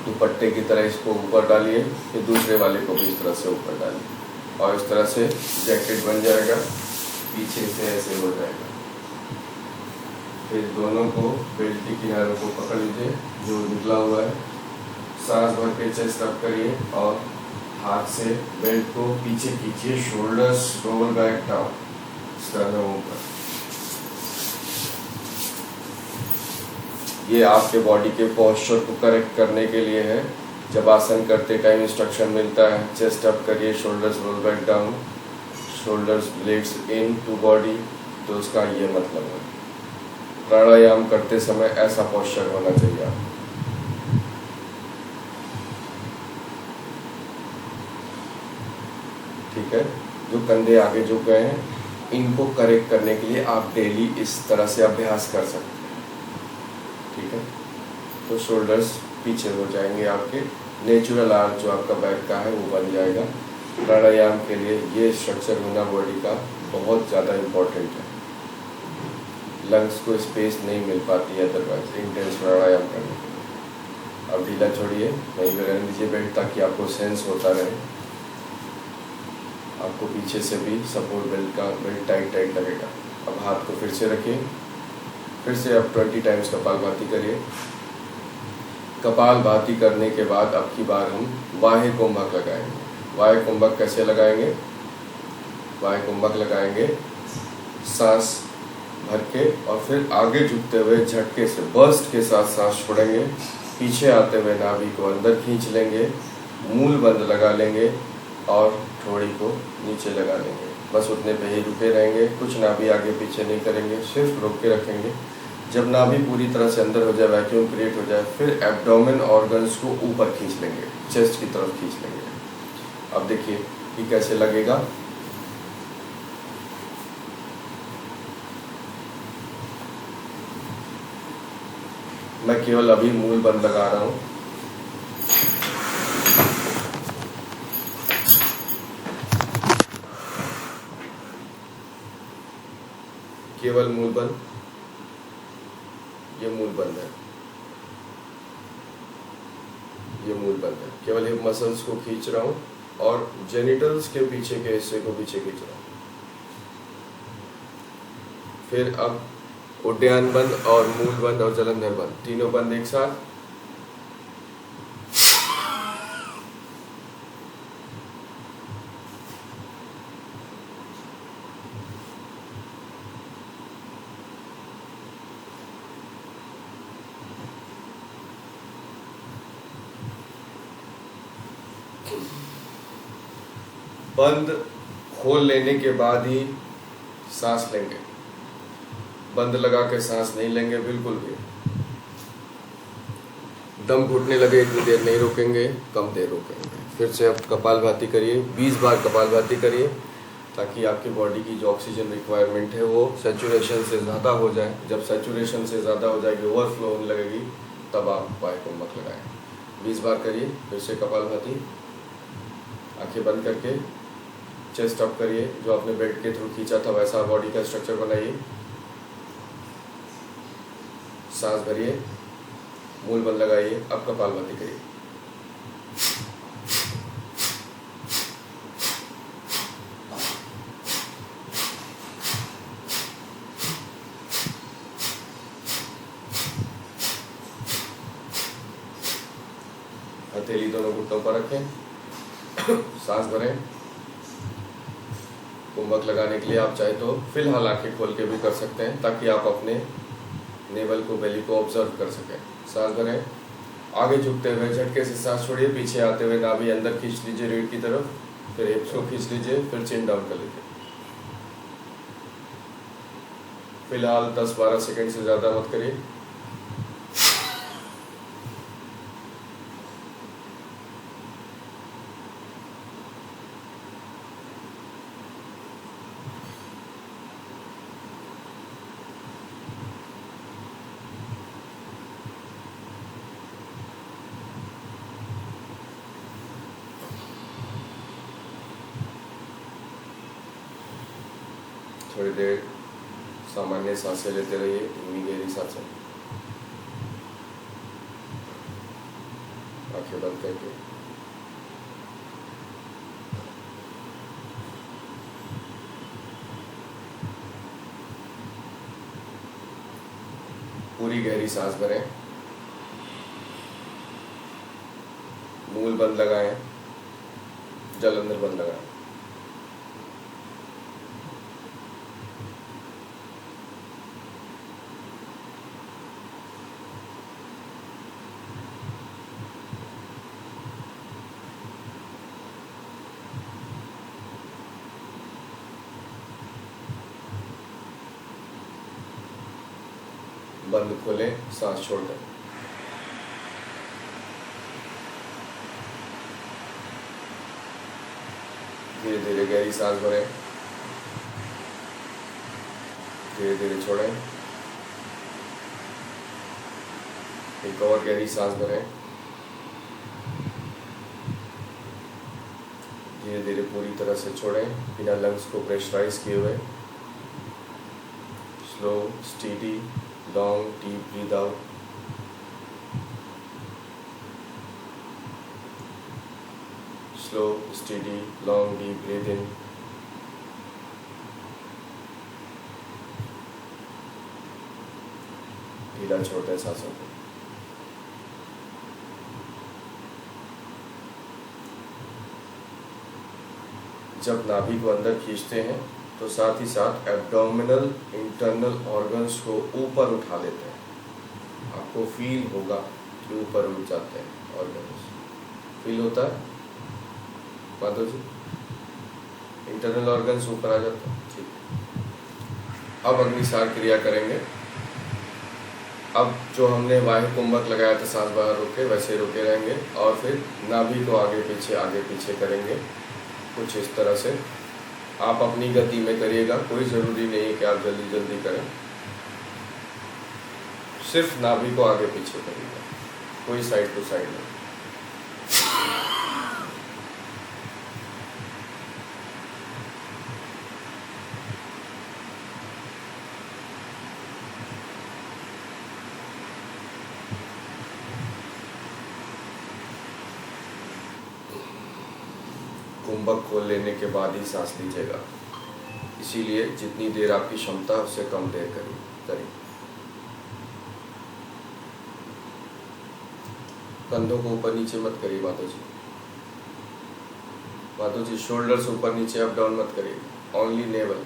दुपट्टे की तरह इसको ऊपर डालिए, फिर दूसरे वाले को भी इस तरह से ऊपर डालिए और इस तरह से जैकेट बन जाएगा, पीछे से ऐसे हो जाएगा। फिर दोनों को बेल्ट के किनारों को पकड़ लीजिए जो निकला हुआ है, सांस भर के चेस्ट अप करिए और हाथ से बेल्ट को पीछे खींचिए, shoulders roll back down, sternum ऊपर। ये आपके बॉडी के पोस्चर को करेक्ट करने के लिए है। जब आसन करते टाइम इंस्ट्रक्शन मिलता है चेस्ट अप करिए, shoulders roll back down, shoulders blades into body, तो उसका ये मतलब है। प्राणायाम करते समय ऐसा पोस्चर होना चाहिए आपको। ठीक है, जो कंधे आगे झुक गए हैं इनको करेक्ट करने के लिए आप डेली इस तरह से अभ्यास कर सकते हैं। ठीक है, तो शोल्डर्स पीछे हो जाएंगे, आपके नेचुरल आर्च जो आपका बैक का है वो बन जाएगा। प्राणायाम के लिए ये स्ट्रक्चर होना बॉडी का बहुत ज़्यादा इम्पोर्टेंट है। लंग्स को स्पेस नहीं मिल पाती है अदरवाइज इंटेंस प्राणायाम करने के लिए। अब ढीला छोड़िए, वहीं पर रहने दीजिए बेल्ट, ताकि आपको सेंस होता रहे। आपको पीछे से भी सपोर्ट बेल्ट टाइट लगेगा। अब हाथ को फिर से रखिए, फिर से अब 20 टाइम्स कपालभाति करिए। कपालभाति करने के बाद अब की बार हम बाह्य कुंभक लगाएंगे। बाह्य कुंभक कैसे लगाएंगे? बाह्य कुंभक लगाएंगे सांस भर के और फिर आगे झुकते हुए झटके से बर्स्ट के साथ सांस छोड़ेंगे, पीछे आते हुए नाभि को अंदर खींच लेंगे, मूल बंद लगा लेंगे और ठोड़ी को नीचे लगा लेंगे। बस उतने पे ही रुके रहेंगे, कुछ नाभि आगे पीछे नहीं करेंगे, सिर्फ रोक के रखेंगे। जब नाभि पूरी तरह से अंदर हो जाए, वैक्यूम क्रिएट हो जाए, फिर एब्डोमेन ऑर्गन्स को ऊपर खींच लेंगे, चेस्ट की तरफ खींच लेंगे। अब देखिए कि कैसे लगेगा। मैं केवल अभी मूल बंद लगा रहा हूं। केवल मूल बंद, ये मूल बंद है, ये मूल बंद है। केवल हिप मसल्स को खींच रहा हूं और जेनिटल्स के पीछे के हिस्से को पीछे खींच रहा हूं। फिर अब उड्डयन बंद और मूल बंद और जलंधर बंद, तीनों बंद एक साथ। बंद खोल लेने के बाद ही सांस लेंगे, बंद लगा के सांस नहीं लेंगे बिल्कुल भी। दम घुटने लगे इतनी देर नहीं रोकेंगे, कम देर रोकेंगे। फिर से अब कपालभाति करिए, 20 बार कपालभाति करिए, ताकि आपकी बॉडी की जो ऑक्सीजन रिक्वायरमेंट है वो सैचुरेशन से ज़्यादा हो जाए। जब सैचुरेशन से ज़्यादा हो जाएगी, ओवरफ्लो होने लगेगी, तब आप वायुकुंभक लगाएं। 20 बार करिए। फिर से कपालभाति, आंखें बंद करके चेस्ट अप करिए, जो आपने बेड के थ्रू खींचा था वैसा बॉडी का स्ट्रक्चर बनाइए। सांस भरिए, मूल बंद लगाइए। अब कपालभाति करिए। हथेली दोनों घुटनों पर रखें, सांस भरें। कुंभक लगाने के लिए आप चाहे तो फिलहाल आंखें खोल के भी कर सकते हैं, ताकि आप अपने नेवल को, बेली को ऑब्जर्व कर सकें। सांस भरें, आगे झुकते हुए झटके से सांस छोड़िए, पीछे आते हुए नाभि अंदर खींच लीजिए रीढ़ की तरफ, फिर हिप्स को खींच लीजिए, फिर चिन डाउन कर लीजिए। फिलहाल 10-12 सेकंड से ज़्यादा मत करिए। थोड़ी देर सामान्य सांसें लेते रहिए, धीमी गहरी सांसें, आंखें बंद करके। पूरी गहरी सांस भरें, मूल बंद लगाएं, जल अंदर बंद लगाएं। बंद खोलें, सांस छोड़ दें। धीरे धीरे गहरी सांस भरें, धीरे धीरे छोड़ें। एक और गहरी सांस भरें, धीरे धीरे पूरी तरह से छोड़ें, बिना लंग्स को प्रेशराइज किए हुए। Slow, steady, long deep breathe out. Slow, steady, long deep breathe in. ढीला छोड़ते हैं सांसों को। जब नाभि को अंदर खींचते हैं तो साथ ही साथ एब्डोमिनल इंटरनल ऑर्गन्स को ऊपर उठा लेते हैं। आपको फील होगा कि ऊपर उठ जाते हैं ऑर्गन्स। फील होता है माधव जी? इंटरनल ऑर्गन्स ऊपर आ जाते हैं। ठीक है, अब अग्निसार क्रिया करेंगे। अब जो हमने वायुकुंभक लगाया था सांस बाहर रोके, वैसे रोके रहेंगे और फिर नाभि को आगे पीछे करेंगे, कुछ इस तरह से। आप अपनी गति में करिएगा, कोई ज़रूरी नहीं है कि आप जल्दी जल्दी करें। सिर्फ नाभि को आगे पीछे करिएगा, कोई साइड टू साइड नहीं। कुंभक खोल लेने के बाद ही सांस लीजिएगा, इसीलिए जितनी देर आपकी क्षमता है उससे कम देर करिए। कंधों को ऊपर नीचे मत करिए माधव जी, शोल्डर्स ऊपर नीचे अप डाउन मत करिए, ओनली नेवल।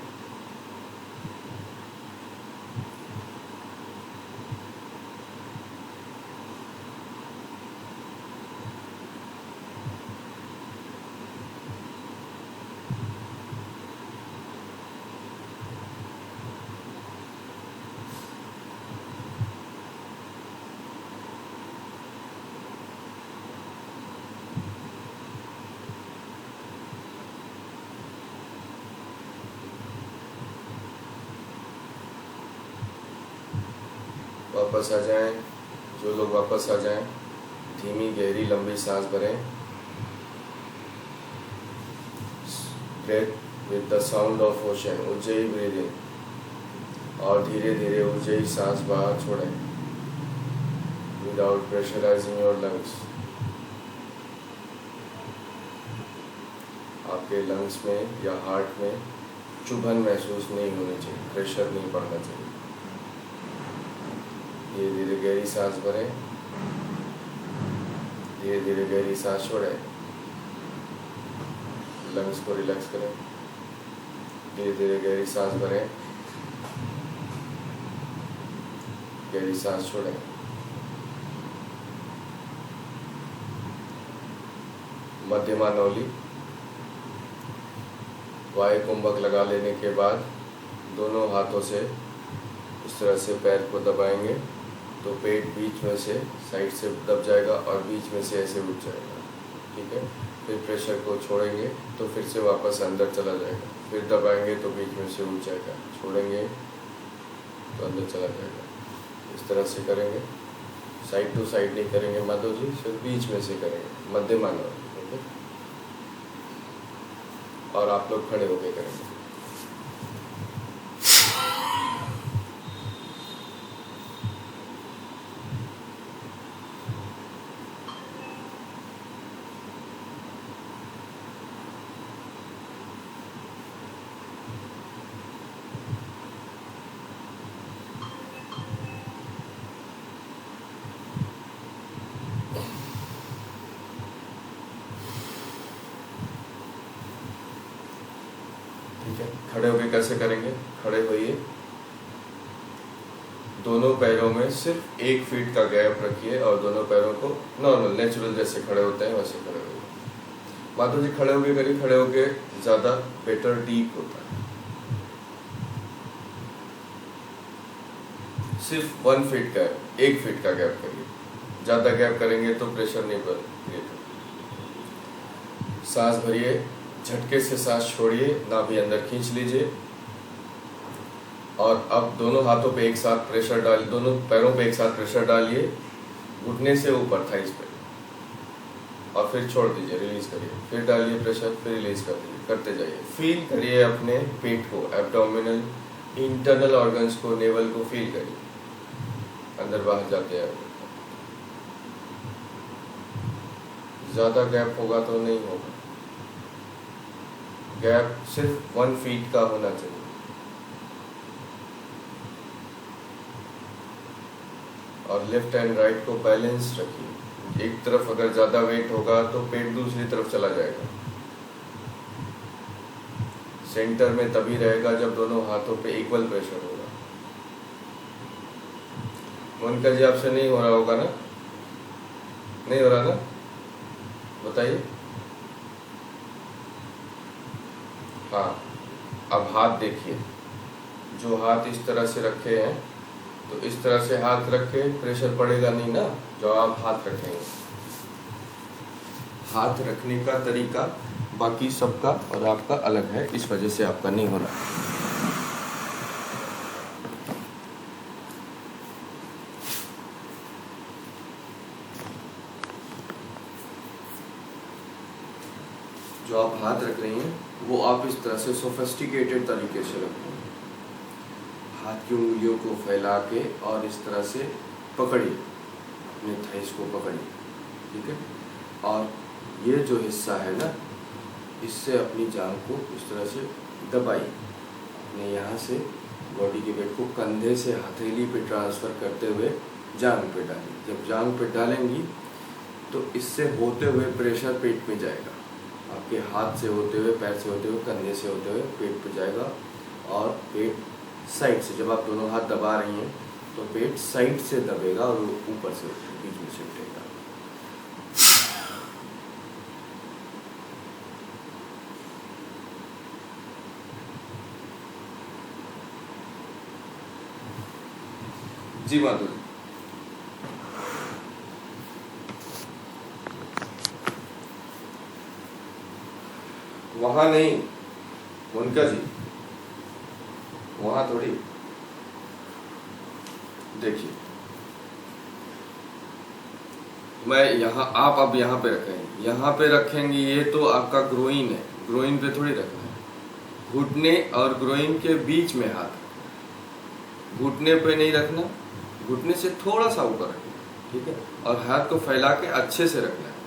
वापस आ जाएं। जो लोग वापस आ जाएं, धीमी गहरी लंबी सांस भरें। Breath with the sound of ocean, ऊंचाई ब्रीदिंग, और धीरे धीरे ऊंचाई सांस बाहर छोड़ें विदाउट प्रेशराइजिंग योर लंग्स। आपके लंग्स में या हार्ट में चुभन महसूस नहीं होनी चाहिए, प्रेशर नहीं पड़ना चाहिए। धीरे धीरे गहरी सांस भरें, धीरे धीरे गहरी सांस छोड़ें, लंग्स को रिलैक्स करें। धीरे धीरे गहरी सांस भरें, गहरी सांस छोड़ें। मध्यमा नौली, वायु कुंभक लगा लेने के बाद दोनों हाथों से इस तरह से पैर को दबाएंगे तो पेट बीच में से साइड से दब जाएगा और बीच में से ऐसे उठ जाएगा। ठीक है, फिर प्रेशर को छोड़ेंगे तो फिर से वापस अंदर चला जाएगा, फिर दबाएंगे तो बीच में से उठ जाएगा, छोड़ेंगे तो अंदर चला जाएगा। इस तरह से करेंगे, साइड टू साइड नहीं करेंगे माधव जी, सिर्फ बीच में से करेंगे, मध्यमा नौली। और आप लोग खड़े होके करेंगे। खड़े होके कैसे करेंगे? खड़े होइए, दोनों पैरों में सिर्फ 1 फीट का गैप रखिए और दोनों पैरों को नॉर्मल नेचुरल जैसे खड़े होते हैं वैसे खड़े होइए। माधव जी खड़े होके करिए, खड़े होके ज्यादा बेटर डीप होता है। सिर्फ 1 फीट का 1 फीट का गैप करिए, ज्यादा गैप करेंगे तो प्रेशर नहीं क्रिएट होगा। सांस भरिए, झटके से सांस छोड़िए, नाभि अंदर खींच लीजिए और अब दोनों हाथों पे एक साथ प्रेशर डाल, दोनों पैरों पे एक साथ प्रेशर डालिए, घुटने से ऊपर थाइस पे, और फिर छोड़ दीजिए, रिलीज करिए, फिर डालिए प्रेशर, फिर रिलीज कर दीजिए, करते जाइए। फील करिए अपने पेट को, एब्डोमिनल इंटरनल ऑर्गन्स को, नेवल को फील करिए, अंदर बाहर जाते हैं। ज्यादा गैप होगा तो नहीं होगा, गैप सिर्फ 1 फीट का होना चाहिए। और लेफ्ट एंड राइट को बैलेंस रखिए, एक तरफ अगर ज्यादा वेट होगा तो पेट दूसरी तरफ चला जाएगा। सेंटर में तभी रहेगा जब दोनों हाथों पे इक्वल प्रेशर होगा। मोनिका जी आपसे नहीं हो रहा होगा ना? नहीं हो रहा ना? बताइए। हाँ, अब हाथ देखिए, जो हाथ इस तरह से रखे हैं तो इस तरह से हाथ रखे, प्रेशर पड़ेगा नहीं ना जो आप हाथ रखेंगे। हाथ रखने का तरीका बाकी सबका और आपका अलग है, इस वजह से आपका नहीं हो रहा। जो आप हाथ रख रही हैं वो आप इस तरह से सोफिस्टिकेटेड तरीके से रखें। हाथ की उंगलियों को फैला के और इस तरह से पकड़िए, अपने थाइस को पकड़िए, ठीक है। और ये जो हिस्सा है ना, इससे अपनी जांघ को इस तरह से दबाइए, अपने यहाँ से बॉडी के वेट को कंधे से हथेली पे ट्रांसफ़र करते हुए जांघ पे डालिए। जब जांघ पे डालेंगी तो इससे होते हुए प्रेशर पेट में जाएगा, आपके हाथ से होते हुए, पैर से होते हुए, कंधे से होते हुए पेट पे जाएगा। और पेट साइड से, जब आप दोनों हाथ दबा रही हैं तो पेट साइड से दबेगा और ऊपर से बीच में से उठेगा। जी माधुरी, वहां नहीं मोनिका जी, वहां थोड़ी। देखिए मैं यहाँ, आप अब यहाँ पे रखेंगे, यहाँ पे रखेंगे, ये तो आपका ग्रोइन है, ग्रोइन पे थोड़ी रखना है। घुटने और ग्रोइन के बीच में हाथ, घुटने पे नहीं रखना, घुटने से थोड़ा सा ऊपर रखना, ठीक है। और हाथ को फैला के अच्छे से रखना है।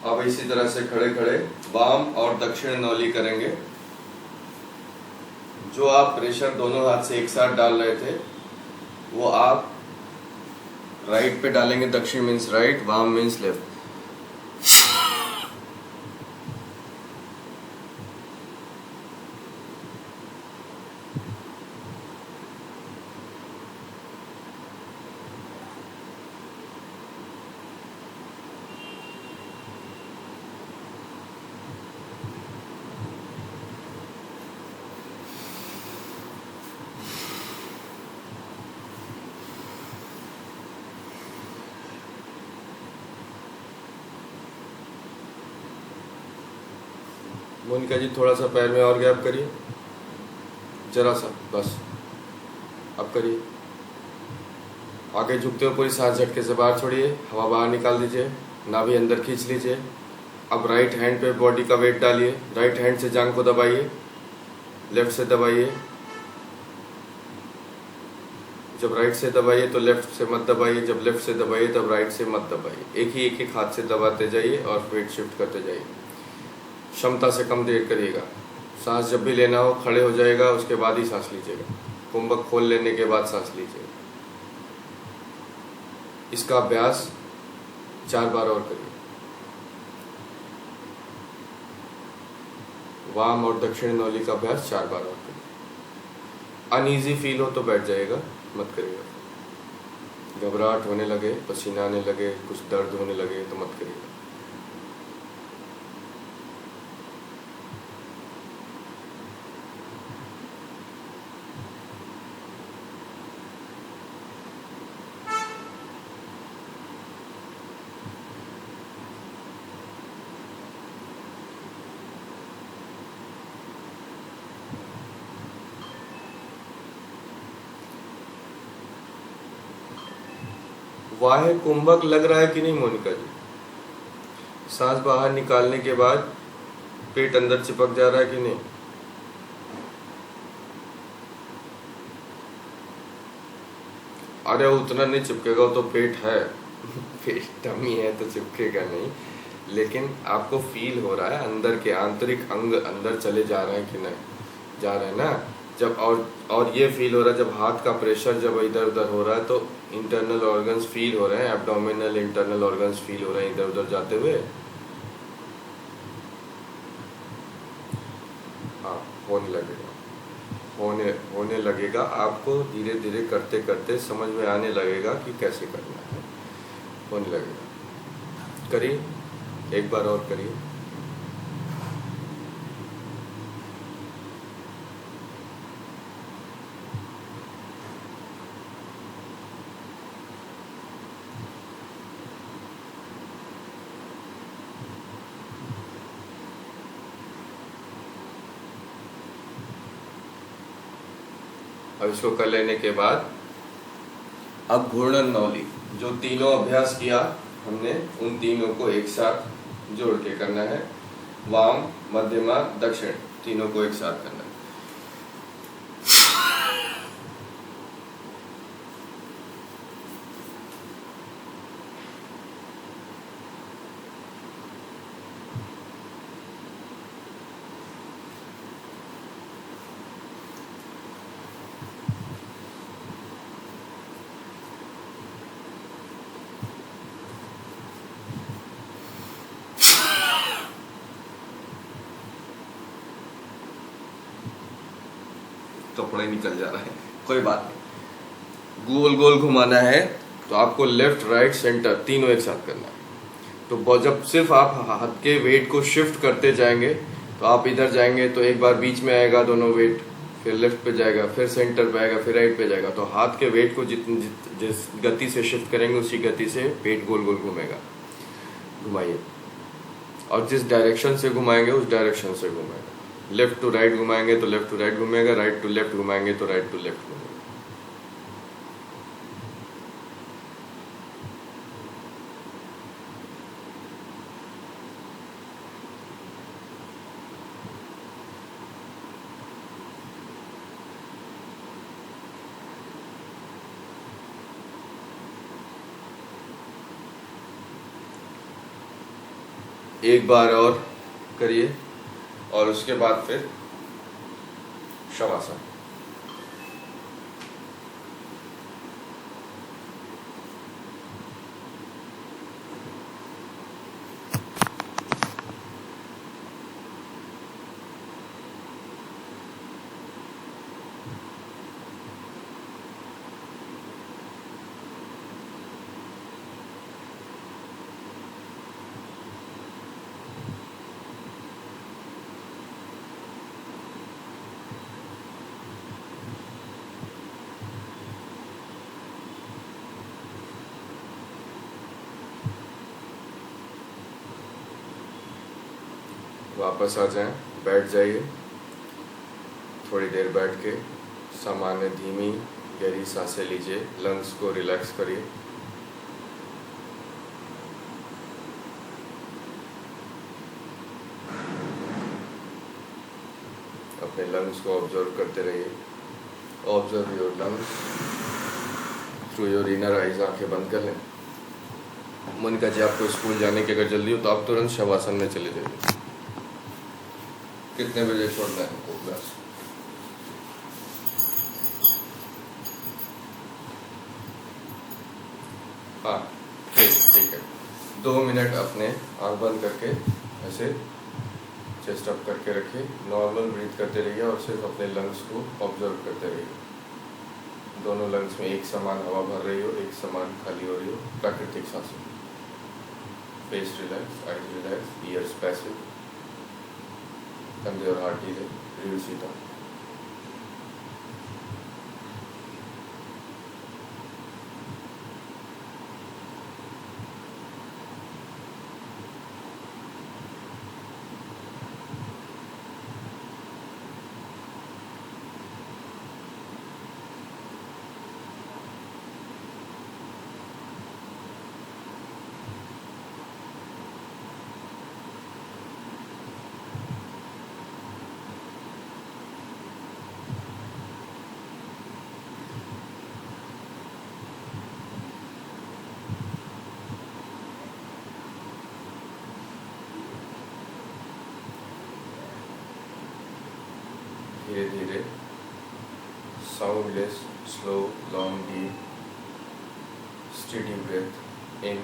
अब इसी तरह से खड़े खड़े वाम और दक्षिण नौली करेंगे। जो आप प्रेशर दोनों हाथ से एक साथ डाल रहे थे वो आप राइट पे डालेंगे। दक्षिण मीन्स राइट, वाम मीन्स लेफ्ट। मोनिका जी थोड़ा सा पैर में और गैप करिए, जरा सा, बस। अब करिए। आगे झुकते हो, पूरी सांस झटके से बाहर छोड़िए, हवा बाहर निकाल दीजिए, नाभि अंदर खींच लीजिए। अब राइट हैंड पे बॉडी का वेट डालिए, राइट हैंड से जांघ को दबाइए, लेफ्ट से दबाइए। जब राइट से दबाइए तो लेफ्ट से मत दबाइए, जब लेफ्ट से दबाइए तब राइट से मत दबाइए। एक ही हाथ से दबाते जाइए और वेट शिफ्ट करते जाइए। क्षमता से कम देर करिएगा। सांस जब भी लेना हो खड़े हो जाएगा, उसके बाद ही सांस लीजिएगा। कुंभक खोल लेने के बाद सांस लीजिएगा। इसका अभ्यास 4 बार और करिए। वाम और दक्षिण नौली का अभ्यास 4 बार और करिए। अनईजी फील हो तो बैठ जाएगा, मत करिएगा। घबराहट होने लगे, पसीना आने लगे, कुछ दर्द होने लगे तो मत करिएगा। वाहे कुंभक लग रहा है कि नहीं मोनिका जी? सांस बाहर निकालने के बाद पेट अंदर चिपक जा रहा है कि नहीं? अरे उतना नहीं चिपकेगा, वो तो पेट है। पेट टमी है तो चिपकेगा नहीं, लेकिन आपको फील हो रहा है अंदर के आंतरिक अंग अंदर चले जा रहे हैं कि नहीं? जा रहे हैं ना। जब और ये फील हो रहा है, जब हाथ का प्रेशर जब इधर उधर हो रहा है तो इंटरनल ऑर्गन्स फील हो रहे हैं, एब्डोमिनल इंटरनल ऑर्गन्स फील हो रहे हैं इधर उधर जाते हुए। हाँ, होने लगेगा, होने लगेगा। आपको धीरे धीरे करते करते समझ में आने लगेगा कि कैसे करना है। होने लगेगा। करिए, एक बार और करिए। अब इसको कर लेने के बाद अब घूर्णन नौली, जो तीनों अभ्यास किया हमने, उन तीनों को एक साथ जोड़ के करना है। वाम, मध्यमा, दक्षिण, तीनों को एक साथ करना है। कपड़ा ही निकल जा रहा है, कोई बात नहीं। गोल गोल घुमाना है तो आपको लेफ्ट राइट सेंटर तीनों एक साथ करना है। तो जब सिर्फ आप हाथ के वेट को शिफ्ट करते जाएंगे तो आप इधर जाएंगे तो एक बार बीच में आएगा दोनों वेट, फिर लेफ्ट पे जाएगा, फिर सेंटर पे आएगा, फिर राइट पे जाएगा। तो हाथ के वेट को जिस गति से शिफ्ट करेंगे उसी गति से पेट गोल गोल घूमेगा। घुमाइए, और जिस डायरेक्शन से घुमाएंगे उस डायरेक्शन से घुमाएगा। लेफ्ट टू राइट घुमाएंगे तो लेफ्ट टू राइट घूमेगा, राइट टू लेफ्ट घुमाएंगे तो राइट टू लेफ्ट घूमेगा। एक बार और करिए और उसके बाद फिर शवासन। वापस आ जाएं, बैठ जाइए, थोड़ी देर बैठ के सामान्य धीमी गहरी सांसें लीजिए, लंग्स को रिलैक्स करिए। अपने लंग्स को ऑब्जर्व करते रहिए। Observe your lungs through your inner eyes. आंखें बंद कर लें। मोनिका जी, आपको स्कूल जाने की अगर जल्दी हो तो आप तुरंत शवासन में चले जाइए। कितने बजे छोड़ना है हमको क्लास? हाँ ठीक है। 2 मिनट अपने आंख बंद करके ऐसे चेस्ट अप करके रखिए, नॉर्मल ब्रीथ करते रहिए और सिर्फ अपने लंग्स को ऑब्जर्व करते रहिए। दोनों लंग्स में एक समान हवा भर रही हो, एक समान खाली हो रही हो। प्राकृतिक सांसें। Face relax, eyes relax, ears passive, कंधे और हाथ ढीले, रीढ़ सीधा। धीरे धीरे soundless, slow, long, deep, steady breath in,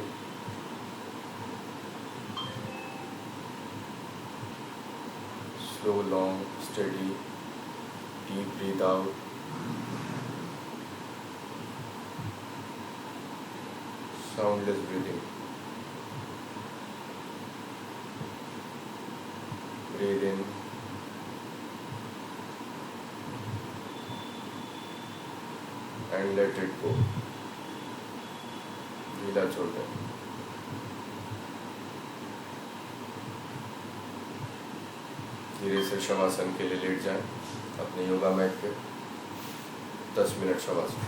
slow, long, steady, deep breathe out. Soundless breathing. Breathe in and let it go। ढीला छोड़ दें। धीरे से शवासन के लिए लेट जाएं अपने योगा मैट पे। 10 मिनट शवासन।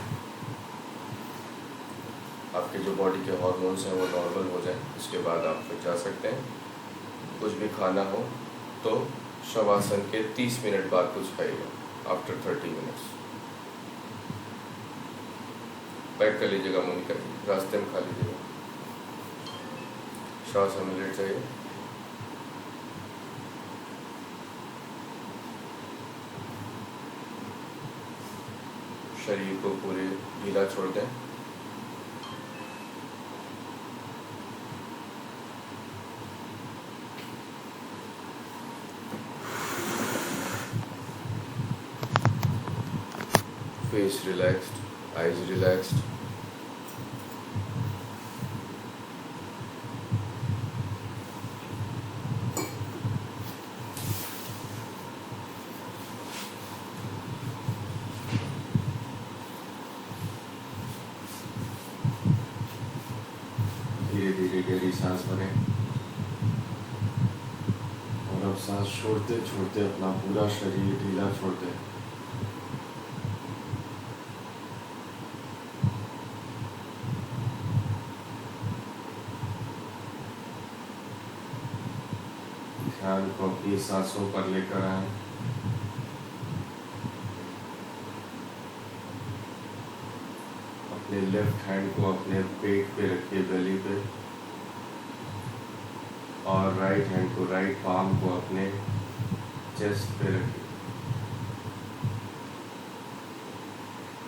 आपके जो बॉडी के हार्मोन्स हैं वो नॉर्मल हो जाएं, उसके बाद आप फिर जा सकते हैं। कुछ भी खाना हो तो शवासन के 30 मिनट बाद कुछ खाइएगा, आफ्टर 30 मिनट्स। पैक कर लीजिएगा मोनिका जी, रास्ते में खा लीजिएगा। श्वास में लेट जाइए। शरीर को पूरे ढीला छोड़ दें। face relaxed, eyes relaxed. धीरे धीरे गहरी सांस भरें और अब सांस छोड़ते छोड़ते अपना पूरा शरीर ढीला छोड़ दें। ध्यान को अपनी सांसों पर लेकर आए। अपने लेफ्ट हैंड को अपने पेट पे रखिए, बेली पे, और राइट हैंड को, राइट पाम को अपने चेस्ट पे रखिए।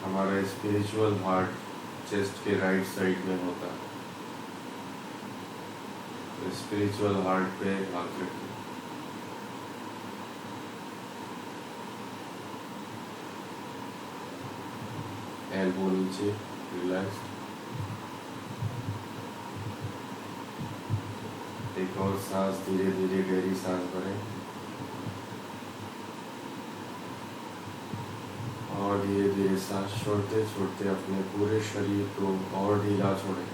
हमारा स्पिरिचुअल हार्ट चेस्ट के राइट साइड में होता है, तो स्पिरिचुअल हार्ट पे हाथ रखिए। एल्बो नीचे, रिलैक्स। एक और सांस, धीरे धीरे गहरी सांस भरें और धीरे धीरे सांस छोड़ते छोड़ते अपने पूरे शरीर को और ढीला छोड़ें।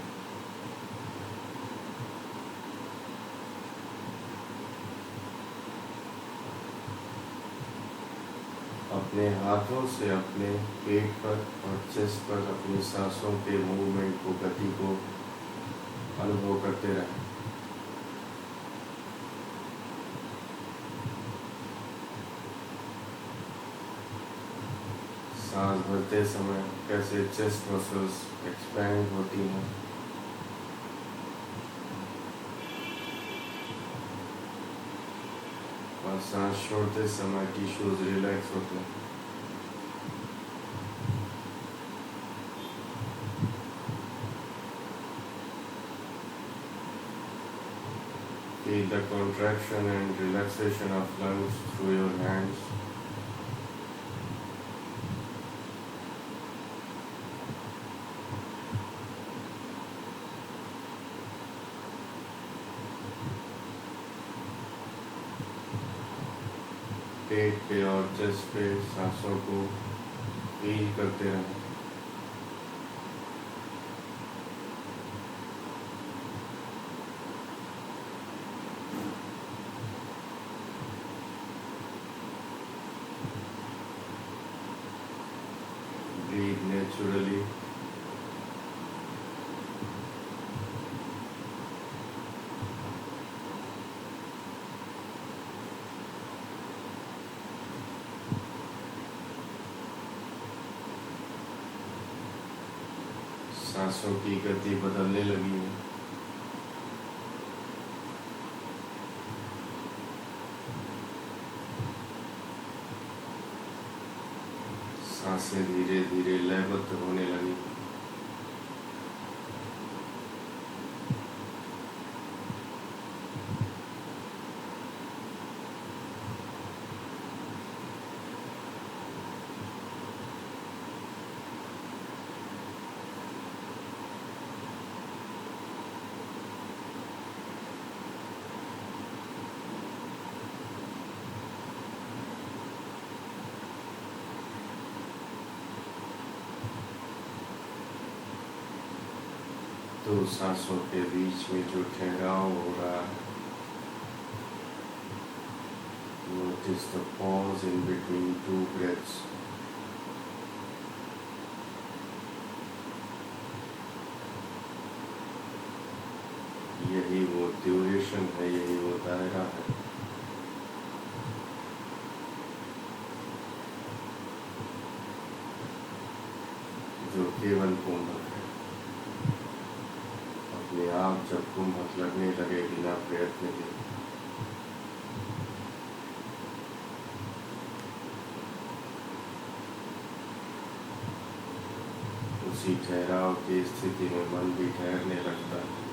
अपने हाथों से अपने पेट पर और चेस्ट पर अपनी सांसों के मूवमेंट को, गति को अनुभव करते रहें। सांस भरते समय कैसे चेस्ट मसल्स एक्सपैंड होती हैं, और सांस छोड़ते समय टिश्यूज रिलैक्स होते हैं। Feel the contraction and relaxation of lungs through your hands. पेट पे और चेस्ट पे सांसों को फील करते रहें। Breathe naturally. सांसों की गति बदलने लगी है। सांसें धीरे धीरे लयबद्ध होने लगी। दो सांसों के बीच में जो ठहराव हो रहा है, notice the pause in between two breaths. यही वो ड्यूरेशन है, यही वो दायरा है जो केवल कुंभक है। अपने आप जब कुंभक लगने लगे बिना प्रयत्न के, उसी ठहराव की स्थिति में मन भी ठहरने लगता है।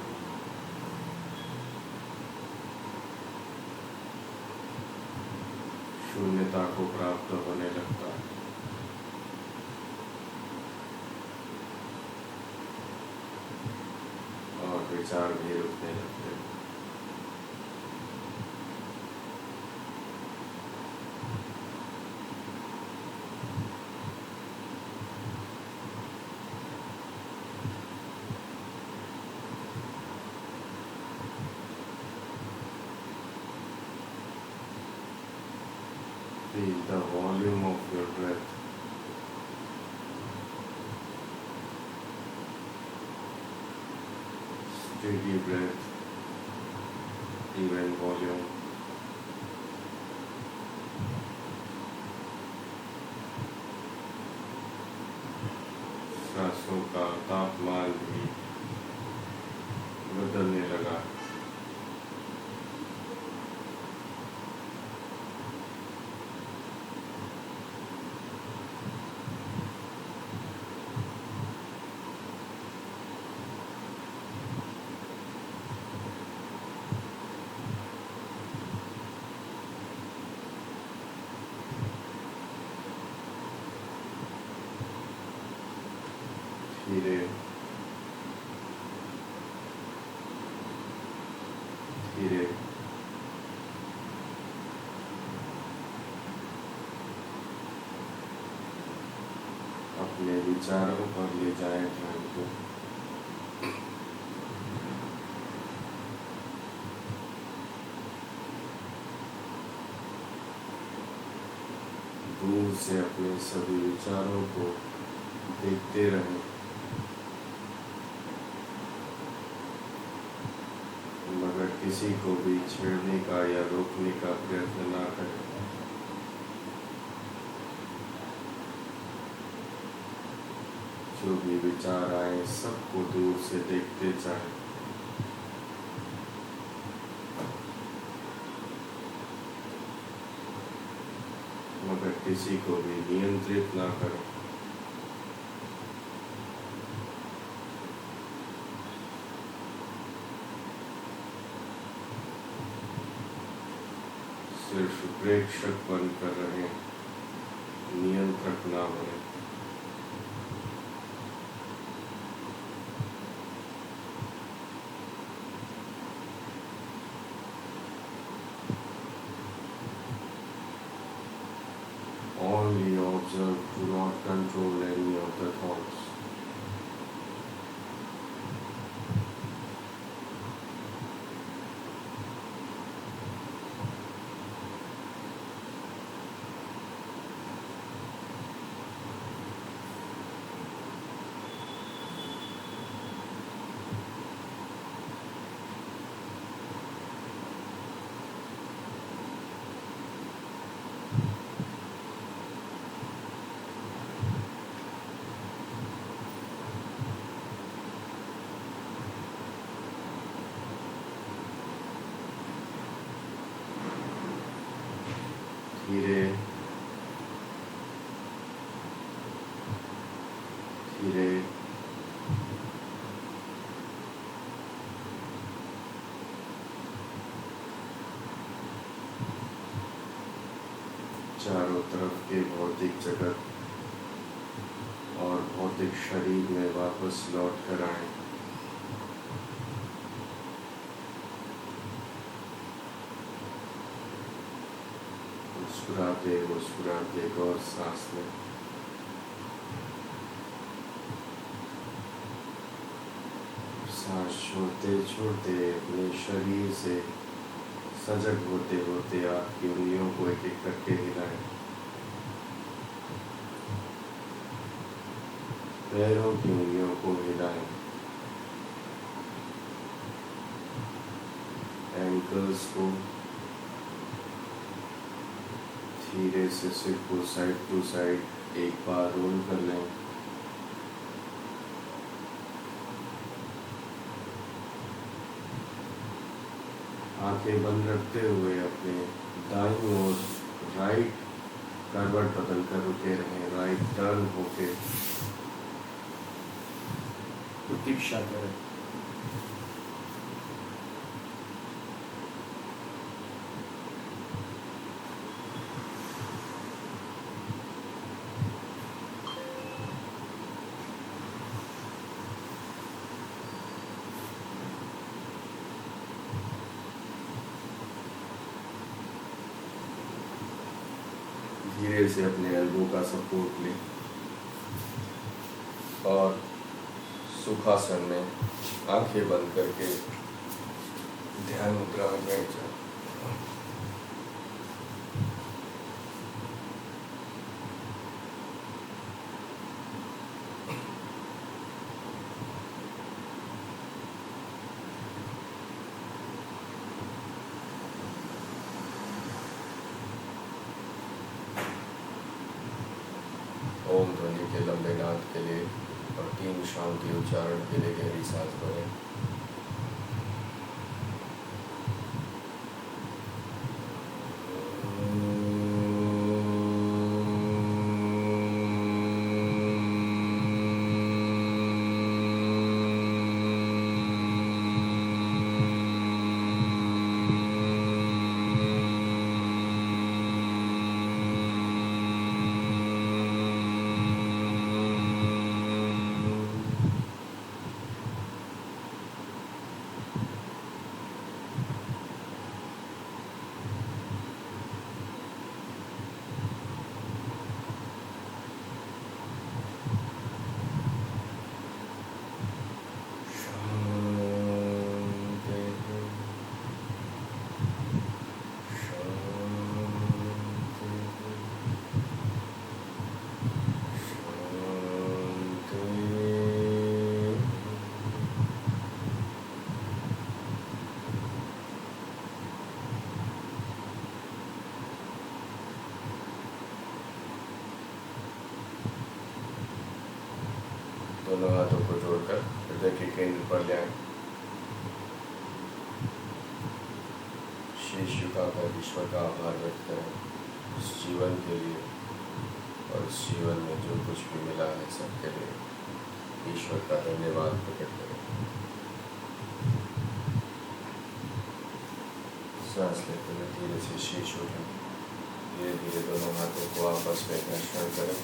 शून्यता को प्राप्त होने लगता है। विचार भी रुकने लगते हैं। Feel the volume of your breath. Steady breath, even volume. सांसों का तापमान भी बदलने लगा। धीरे धीरे अपने विचारों पर ले जाएं ध्यान को। दूर से अपने सभी विचारों को देखते रहें, मगर किसी को भी छेड़ने का या रोकने का प्रयत्न ना करें। जो भी विचार आए सबको दूर से देखते जाएं। मगर किसी को भी नियंत्रित ना करें। सिर्फ प्रेक्षक बनकर रहें, नियंत्रक ना बने। Only observe, do not control any of the thoughts. धीरे धीरे चारों तरफ के भौतिक जगत और भौतिक शरीर में वापस लौट कर आए। मुस्कुराते मुस्कुराते गौर सांस में सांस छोड़ते छोड़ते अपने शरीर से सजग होते होते आपकी उंगलियों को एक एक करके हिलाएं। पैरों की उंगलियों को हिलाएं। एंकल्स को धीरे से सिर को साइड टू साइड एक बार रोल कर लें। आंखें बंद रखते हुए अपने दाईं ओर राइट करवट बदल कर रुके रहें, राइट टर्न होके प्रतीक्षा करें। धीरे से अपने एल्बो का सपोर्ट लें और सुखासन में आंखें बंद करके ध्यान मुद्रा में बैठ जाओ। ओम ध्वनि के लंबे नाद के लिए और 3 शांति उच्चारण के लिए गहरी सांस भरें। दोनों हाथों को जोड़कर हृदय के केंद्र पर ले आए। शीश झुकाकर ईश्वर का आभार व्यक्त करें इस जीवन के लिए और इस जीवन में जो कुछ भी मिला है सबके लिए ईश्वर का धन्यवाद प्रकट करें। सांस लेते हुए धीरे से शीश उठाएं। धीरे धीरे दोनों हाथों को आपस में घर्षण करें।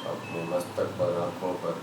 अपने मस्तक पर आँखों पर